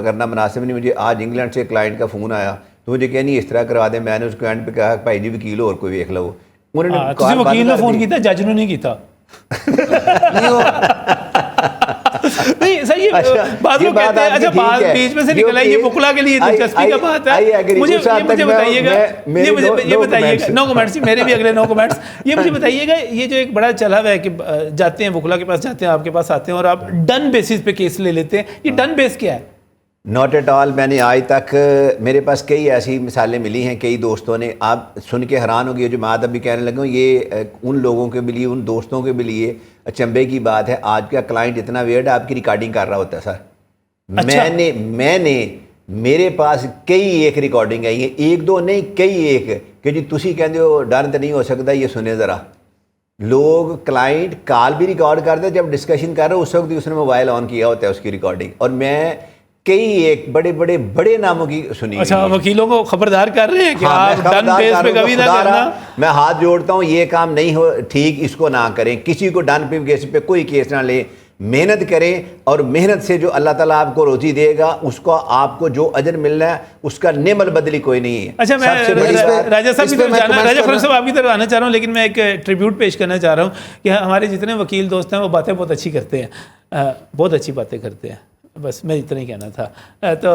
کرنا مناسب نہیں، مجھے آج انگلینڈ سے کلائنٹ کا فون آیا تو مجھے کہ نہیں اس طرح کروا دیں. میں نے اس کو اینڈ پہ کہا بھائی جی وکیل اور کوئی دیکھ لو. وکیل نے فون کیا، جج نے نہیں کیتا. نہیں صحیح بات کو کہتے ہیں. اچھا بات بیچ میں سے نکل آئی، یہ وکلا کے لیے دلچسپی کا بات ہے. مجھے بتائیے گا، یہ بتائیے گا، نو کمنٹس، میرے بھی اگلے نو کمنٹس. یہ مجھے بتائیے گا یہ جو ایک بڑا چلا ہوا ہے کہ جاتے ہیں وکلا کے پاس، جاتے ہیں آپ کے پاس آتے ہیں اور آپ ڈن بیسس پہ کیس لے لیتے ہیں، یہ ڈن بیس کیا ہے؟ Not at all. میں نے آج تک میرے پاس کئی ایسی مثالیں ملی ہیں، کئی دوستوں نے، آپ سن کے حیران ہو گئے جو بات ابھی کہنے لگا ہوں، یہ ان لوگوں کے بھی لیے، ان دوستوں کے بھی لیے اچنبے کی بات ہے. آج کا کلائنٹ اتنا ویئرڈ ہے، آپ کی ریکارڈنگ کر رہا ہوتا ہے سر. میں نے میرے پاس کئی ایک ریکارڈنگ آئی ہے، ایک دو نہیں کئی ایک، کہ جی تسی کہندے ہو ڈر تو نہیں ہو سکتا. یہ سنیں ذرا، لوگ کلائنٹ کال بھی ریکارڈ کرتے ہیں، جب ڈسکشن کر رہے ہیں اس وقت اس نے موبائل آن کیا ہوتا ہے اس کی ریکارڈنگ. اور میں کئی ایک بڑے ناموں کی سنی. اچھا وکیلوں کو خبردار کر رہے ہیں کہ آپ ڈن بیس پہ کبھی نہ کرنا. میں ہاتھ جوڑتا ہوں، یہ کام نہیں ہو ٹھیک، اس کو نہ کریں. کسی کو ڈن بیس پہ کوئی کیس نہ لیں، محنت کریں اور محنت سے جو اللہ تعالیٰ آپ کو روزی دے گا اس کو آپ کو جو اجر ملنا ہے اس کا نعمت بدلی کوئی نہیں ہے. اچھا میں راجہ صاحب کی طرف جانا، راجہ فرق صاحب آپ کی طرف آنا چاہ رہا ہوں، لیکن میں ایک ٹریبیوٹ پیش کرنا چاہ رہا ہوں کہ ہمارے جتنے وکیل دوست ہیں وہ باتیں بہت اچھی کرتے ہیں، بہت اچھی باتیں کرتے ہیں. بس میں اتنا ہی کہنا تھا. تو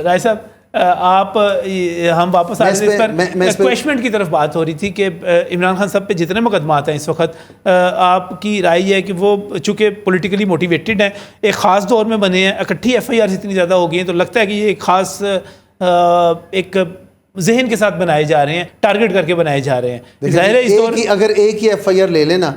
راجہ صاحب آپ ہم واپس آ رہے ہیں اس پر کویشمنٹ کی طرف بات ہو رہی تھی کہ عمران خان صاحب پہ جتنے مقدمات ہیں اس وقت، آپ کی رائے یہ ہے کہ وہ چونکہ پولیٹیکلی موٹیویٹڈ ہیں، ایک خاص دور میں بنے ہیں، اکٹھی ایف آئی آر اتنی زیادہ ہو گئی ہیں، تو لگتا ہے کہ یہ ایک خاص ایک ذہن کے ساتھ بنائے جا رہے ہیں، ٹارگٹ کر کے بنائے جا رہے ہیں. ظاہر ہے اس دور اگر ایک ہی ایف آئی آر لے لینا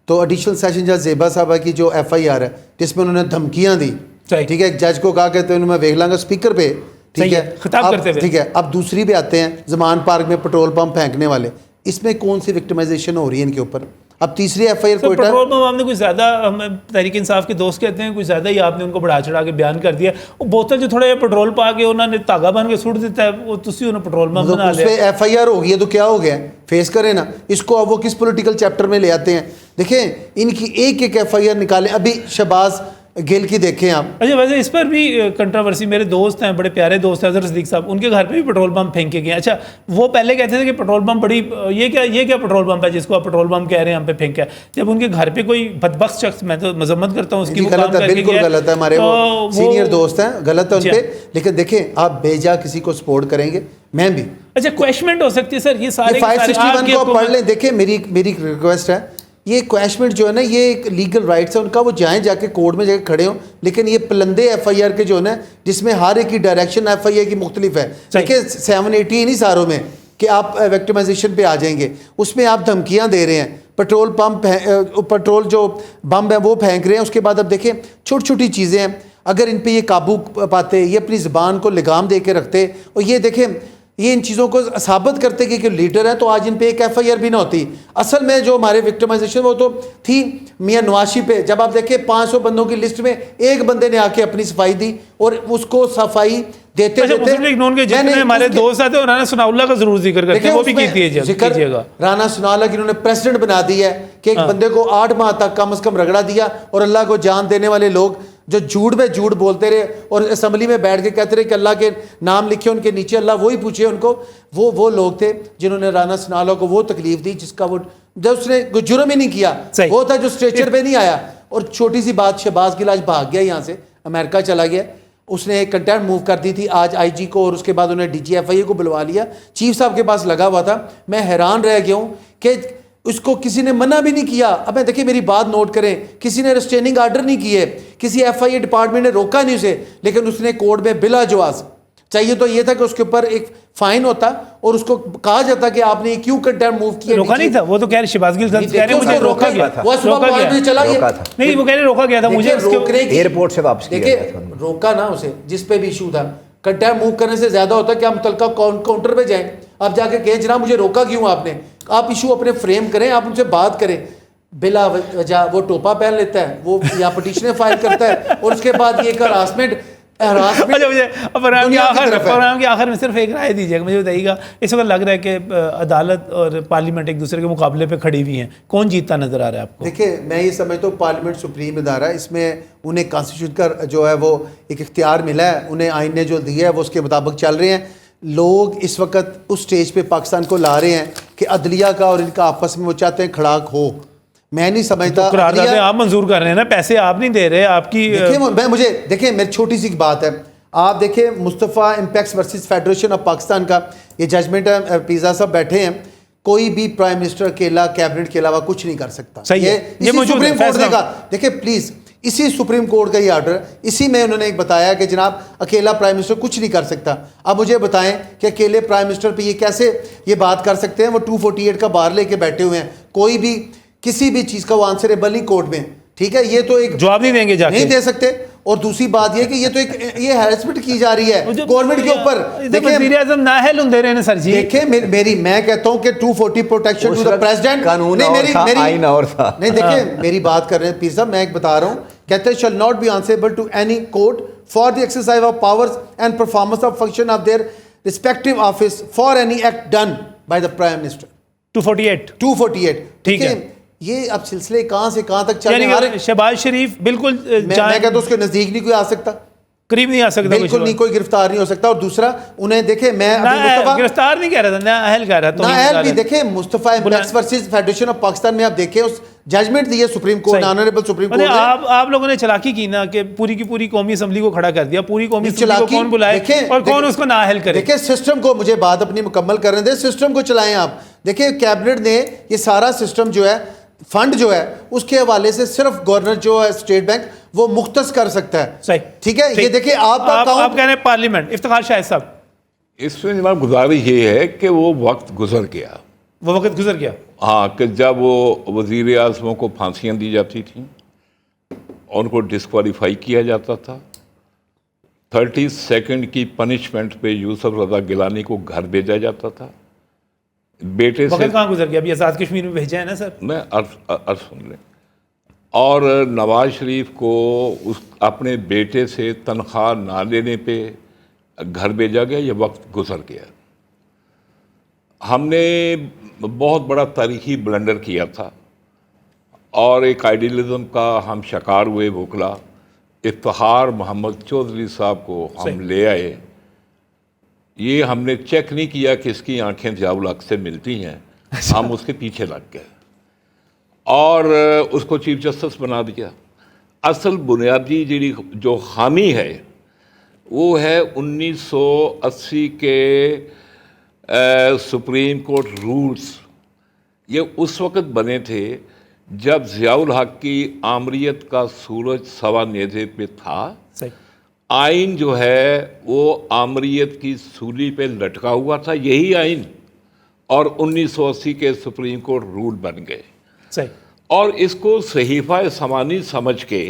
تو ایڈیشنل سیشن جج زیبا صاحبہ کی جو ایف آئی آر ہے جس میں انہوں نے دھمکیاں دی، ٹھیک ہے، ایک جج کو کہا کہ تو میں دیکھ لاں گا اسپیکر پہ، ٹھیک ہے، خطاب کرتے ہوئے، ٹھیک ہے. اب دوسری پہ آتے ہیں زمان پارک میں پٹرول پمپ پھینکنے والے، اس میں کون سی وکٹمائزیشن ہو رہی ہے ان کے اوپر؟ اب تیسری F I R Quetta petrol pump آپ نے کوئی زیادہ، ہم تحریک انصاف کے دوست کہتے ہیں کوئی زیادہ ہی آپ نے ان کو بڑھا چڑھا کے بیان کر دیا. وہ بوتل جو تھوڑا پٹرول پا کے انہوں نے دھاگا بن کے سوٹ دیتا ہے، وہ تسی انہوں پٹرول پمپ بنا لیا. اس پہ ایف آئی آر ہو گئی ہے تو کیا ہو گیا، فیس کریں نا اس کو. اب وہ کس پولیٹیکل چیپٹر میں لے آتے ہیں؟ دیکھیں ان کی ایک ایک ایف آئی آر نکالیں. ابھی شہباز گل کی دیکھیں آپ. اچھا ویسے اس پر بھی کنٹروورسی، میرے دوست ہیں بڑے پیارے دوست ہیں اظہر صدیق صاحب، ان کے گھر پہ بھی پٹرول پمپ پھینکے گئے. اچھا وہ پہلے کہتے تھے کہ پٹرول پمپ بڑی یہ کیا پٹرول پمپ ہے جس کو آپ پٹرول پمپ کہہ رہے ہیں ہم پہ پھینکا ہے. جب ان کے گھر پہ کوئی بدبخت شخص، میں تو مذمت کرتا ہوں اس کی، غلط ہے، بالکل غلط ہے، ہمارے وہ سینئر دوست ہیں، غلط ہے ان پہ. لیکن دیکھیں آپ بے جا کسی کو سپورٹ کریں گے، میں بھی. اچھا کویشمنٹ ہو سکتی ہے سر، یہ سارے 561 کو پڑھ لیں. دیکھیں میری ریکویسٹ ہے، یہ کویشمنٹ جو ہے نا یہ ایک لیگل رائٹس ہے ان کا، وہ جائیں جا کے کورٹ میں جا کے کھڑے ہوں. لیکن یہ پلندے ایف آئی آر کے جو ہے نا جس میں ہر ایک کی ڈائریکشن ایف آئی آر کی مختلف ہے. دیکھیں 780 نہیں ساروں میں کہ آپ وکٹمائزیشن پہ آ جائیں گے، اس میں آپ دھمکیاں دے رہے ہیں، پٹرول پمپ پٹرول جو بم ہے وہ پھینک رہے ہیں. اس کے بعد اب دیکھیں چھوٹی چھوٹی چیزیں ہیں، اگر ان پہ یہ قابو پاتے، یہ اپنی زبان کو لگام دے کے رکھتے. اور یہ دیکھیں یہ ان چیزوں کو ثابت کرتے کہ لیڈر ہیں تو آج ان پہ ایک ایف آئی آر بھی نہ ہوتی. اصل میں جو ہمارے وکٹمائزیشن وہ تو تھی میاں نواشی پہ. جب آپ دیکھیں 500 بندوں کی لسٹ میں ایک بندے نے آ کے اپنی صفائی دی اور اس کو صفائی دیتے ہمارے دوست آتے ہیں رانا ثناء اللہ کا ضرور ذکر کرتے ہیں, وہ بھی کیجیے گا. رانا ثناء اللہ کی انہوں نے پریزیڈنٹ بنا دی ہے کہ ایک بندے کو 8 ماہ تک کم از کم رگڑا دیا, اور اللہ کو جان دینے والے لوگ جو جھوٹ میں جھوٹ بولتے رہے اور اسمبلی میں بیٹھ کے کہتے رہے کہ اللہ کے نام لکھے ان کے نیچے, اللہ وہی پوچھے ان کو. وہ لوگ تھے جنہوں نے رانا ثناء اللہ کو وہ تکلیف دی جس کا وہ جب اس نے کوئی جرم ہی نہیں کیا. وہ تھا جو اسٹریچر پہ نہیں آیا. اور چھوٹی سی بات, شہباز گل آج بھاگ گیا یہاں سے, امریکہ چلا گیا. اس نے ایک کنٹینٹ موو کر دی تھی آج آئی جی کو, اور اس کے بعد انہیں ڈی جی ایف آئی اے کو بلوا لیا. چیف صاحب کے پاس لگا ہوا تھا. میں حیران رہ گیا ہوں کہ اس کو کسی نے منع بھی نہیں کیا. اب میں دیکھیں میری بات نوٹ کریں, کسی نے ریسٹریننگ آرڈر نہیں کیے, کسی ایف آئی اے ڈپارٹمنٹ نے روکا نہیں اسے, لیکن اس نے کورٹ میں بلا جواز, چاہیے تو یہ تھا کہ اس کے اوپر ایک فائن ہوتا اور اس کو کہا جاتا کہ آپ نے کیوں کنٹینٹ موو کیا. روکا نہیں تھا, وہ تو کہہ رہے شہباز گل کہہ رہے مجھے روکا گیا تھا. وہ صبح 5 بجے چلا گیا. نہیں وہ کہہ رہے روکا گیا تھا مجھے ایئرپورٹ سے واپس کیا گیا تھا. روکا نا اسے جس پہ بھی ایشو تھا. کنٹینٹ موو کرنے سے زیادہ ہوتا ہے کہ ہم متعلقہ کاؤنٹر پہ جائیں, آپ جا کے کہیں جناب مجھے روکا کیوں آپ نے. آپ ایشو اپنے فریم کریں, آپ ان سے بات کریں. بلا وجہ وہ ٹوپا پہن لیتا ہے, وہ یا پٹیشنیں فائل کرتا ہے, اور اس کے بعد یہ ہراسمنٹ پروگرام کے آخر میں صرف ایک رائے دیجیے گا, مجھے بتائیے گا اس وقت لگ رہا ہے کہ عدالت اور پارلیمنٹ ایک دوسرے کے مقابلے پہ کھڑی ہوئی ہیں, کون جیتتا نظر آ رہا ہے آپ کو؟ دیکھیں میں یہ سمجھتا ہوں پارلیمنٹ سپریم ادارہ ہے, اس میں انہیں کانسٹیٹیوشن کا جو ہے وہ ایک اختیار ملا ہے, انہیں آئین نے جو دیا ہے وہ اس کے مطابق چل رہے ہیں. لوگ اس وقت اس سٹیج پہ پاکستان کو لا رہے ہیں کہ عدلیہ کا اور ان کا آپس میں وہ چاہتے ہیں کھڑاک ہو. میں نہیں سمجھتا قراردادیں آپ منظور کر رہے ہیں نا, پیسے آپ نہیں دے رہے. آپ کی مجھے دیکھیں میری چھوٹی سی بات ہے, آپ دیکھیں مصطفیٰ امپیکس ورسز فیڈریشن آف پاکستان کا یہ ججمنٹ ہے, پیزا صاحب بیٹھے ہیں, کوئی بھی پرائم منسٹر اکیلا کیبنٹ کے علاوہ کچھ نہیں کر سکتا. یہ سپریم کورٹ نے کہا. دیکھیں پلیز اسی سپریم کورٹ کا یہ آرڈر ہے, اسی میں انہوں نے ایک بتایا کہ جناب اکیلا پرائم منسٹر کچھ نہیں کر سکتا. اب مجھے بتائیں کہ اکیلے پرائم منسٹر پہ یہ کیسے یہ بات کر سکتے ہیں؟ وہ 248 کا بار لے کے بیٹھے ہوئے ہیں, کوئی بھی کسی بھی چیز کا وہ آنسریبل نہیں کورٹ میں. ٹھیک ہے, یہ تو ایک جواب نہیں دیں گے, نہیں دے سکتے. اور دوسری بات یہ کہ یہ تو ایک یہ ہیراسمنٹ کی جا رہی ہے گورنمنٹ کے اوپر. دیکھیں وزیر اعظم نااہل ہوں دے رہے ہیں سر جی. دیکھیں میری میں کہتا ہوں کہ 240 پروٹیکشن ٹو دی پریزیڈنٹ قانون آئین اور تھا. نہیں دیکھیں میری بات کر رہے ہیں پیر صاحب, میں ایک بتا رہا ہوں, کہتے ہیں shall not be answerable to any court for the exercise of powers and performance of function of their respective office for any act done by the prime minister. 248 ٹھیک ہے. یہ اب سلسلے کہاں سے کہاں تک چل رہے ہیں. شہباز شریف بالکل میں کہتا ہوں اس کے نزدیک نہیں کوئی آ سکتا, قریب نہیں آ سکتا, بالکل نہیں, کوئی گرفتار نہیں ہو سکتا. اور دوسرا انہیں دیکھیں میں گرفتار نہیں کہہ رہا تھا, نااہل کہہ رہا تھا. نااہل بھی دیکھیں مصطفیٰ امپیکس ورسز فیڈریشن آف پاکستان میں آپ دیکھیں اس ججمنٹ دی ہے supreme court, honourable supreme court نے. آپ لوگوں نے چلاکی کی نا کہ پوری کی پوری قومی اسمبلی کو کھڑا کر دیا. پوری قومی اسمبلی کو کون بلائے اور کون اس کو نااہل کرے؟ دیکھیں سسٹم کو, مجھے بات اپنی مکمل کرنے دیں, سسٹم کو چلائیں آپ. دیکھیں کیبنٹ نے یہ سارا سسٹم جو ہے فنڈ جو ہے اس کے حوالے سے صرف گورنر جو ہے اسٹیٹ بینک وہ مختص کر سکتا ہے. صحیح, ٹھیک ہے. یہ دیکھیں آپ کہہ رہے ہیں پارلیمنٹ. افتخار شاہد صاحب اس میں جناب گزارش یہ ہے کہ وہ وقت گزر گیا. وہ وقت گزر گیا. ہاں, کہ جب وہ وزیر اعظموں کو پھانسیاں دی جاتی تھیں, ان کو ڈسکوالیفائی کیا جاتا تھا, 30 سیکنڈ کی پنشمنٹ پہ یوسف رضا گیلانی کو گھر بھیجا جاتا تھا. بیٹے سے وقت کہاں گزر گیا؟ ابھی آزاد کشمیر میں بھیجا ہے نا سر. میں عرض سن لیں. اور نواز شریف کو اپنے بیٹے سے تنخواہ نہ لینے پہ گھر بھیجا گیا. یہ وقت گزر گیا. ہم نے بہت بڑا تاریخی بلنڈر کیا تھا اور ایک آئیڈیلزم کا ہم شکار ہوئے بھوکلا. افتخار محمد چودھری صاحب کو ہم لے آئے. یہ ہم نے چیک نہیں کیا کہ اس کی آنکھیں ضیاء الحق سے ملتی ہیں, ہم اس کے پیچھے لگ گئے اور اس کو چیف جسٹس بنا دیا. اصل بنیادی جو خامی ہے وہ ہے 1980 کے سپریم کورٹ رولز. یہ اس وقت بنے تھے جب ضیاء الحق کی آمریت کا سورج سوا نیزے پہ تھا. آئین جو ہے وہ آمریت کی سولی پہ لٹکا ہوا تھا, یہی آئین, اور 1980 کے سپریم کورٹ رول بن گئے. اور اس کو صحیفہ سمانی سمجھ کے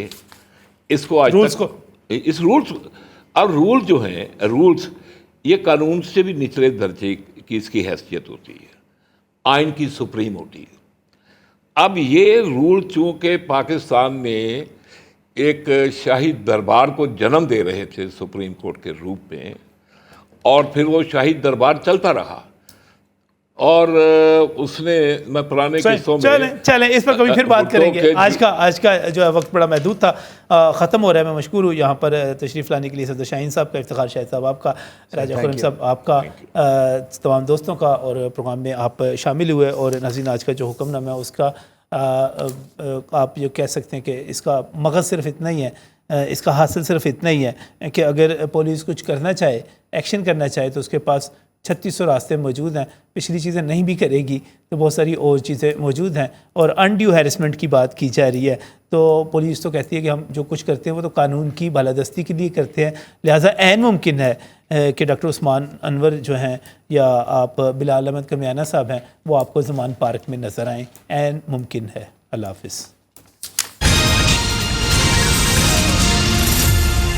اس کو آج تک اس رولز اور رول جو ہیں رولز یہ قانون سے بھی نچلے درجے کی اس کی حیثیت ہوتی ہے، آئین کی سپریم ہوتی ہے۔ اب یہ رول چونکہ پاکستان میں ایک شاہی دربار کو جنم دے رہے تھے سپریم کورٹ کے روپ میں، اور پھر وہ شاہی دربار چلتا رہا، اور اس نے میں پرانے قصوں میں چلیں اس پر کبھی پھر بات کریں گے۔ آج کا جو ہے وقت بڑا محدود تھا، ختم ہو رہا ہے۔ میں مشکور ہوں یہاں پر تشریف لانے کے لیے صدر شاہین صاحب کا، افتخار شاہد صاحب آپ کا، راجہ خرم صاحب آپ کا، تمام دوستوں کا، اور پروگرام میں آپ شامل ہوئے۔ اور ناظرین، آج کا جو حکم نامہ ہے اس کا آپ یہ کہہ سکتے ہیں کہ اس کا مغز صرف اتنا ہی ہے، اس کا حاصل صرف اتنا ہی ہے کہ اگر پولیس کچھ کرنا چاہے، ایکشن کرنا چاہے، تو اس کے پاس 3600 راستے موجود ہیں۔ پچھلی چیزیں نہیں بھی کرے گی تو بہت ساری اور چیزیں موجود ہیں، اور انڈیو ہیرسمنٹ کی بات کی جا رہی ہے۔ تو پولیس تو کہتی ہے کہ ہم جو کچھ کرتے ہیں وہ تو قانون کی بالادستی کے لیے کرتے ہیں، لہٰذا عین ممکن ہے کہ ڈاکٹر عثمان انور جو ہیں یا آپ بلال احمد کمیانہ صاحب ہیں وہ آپ کو زمان پارک میں نظر آئیں، عین ممکن ہے۔ اللہ حافظ۔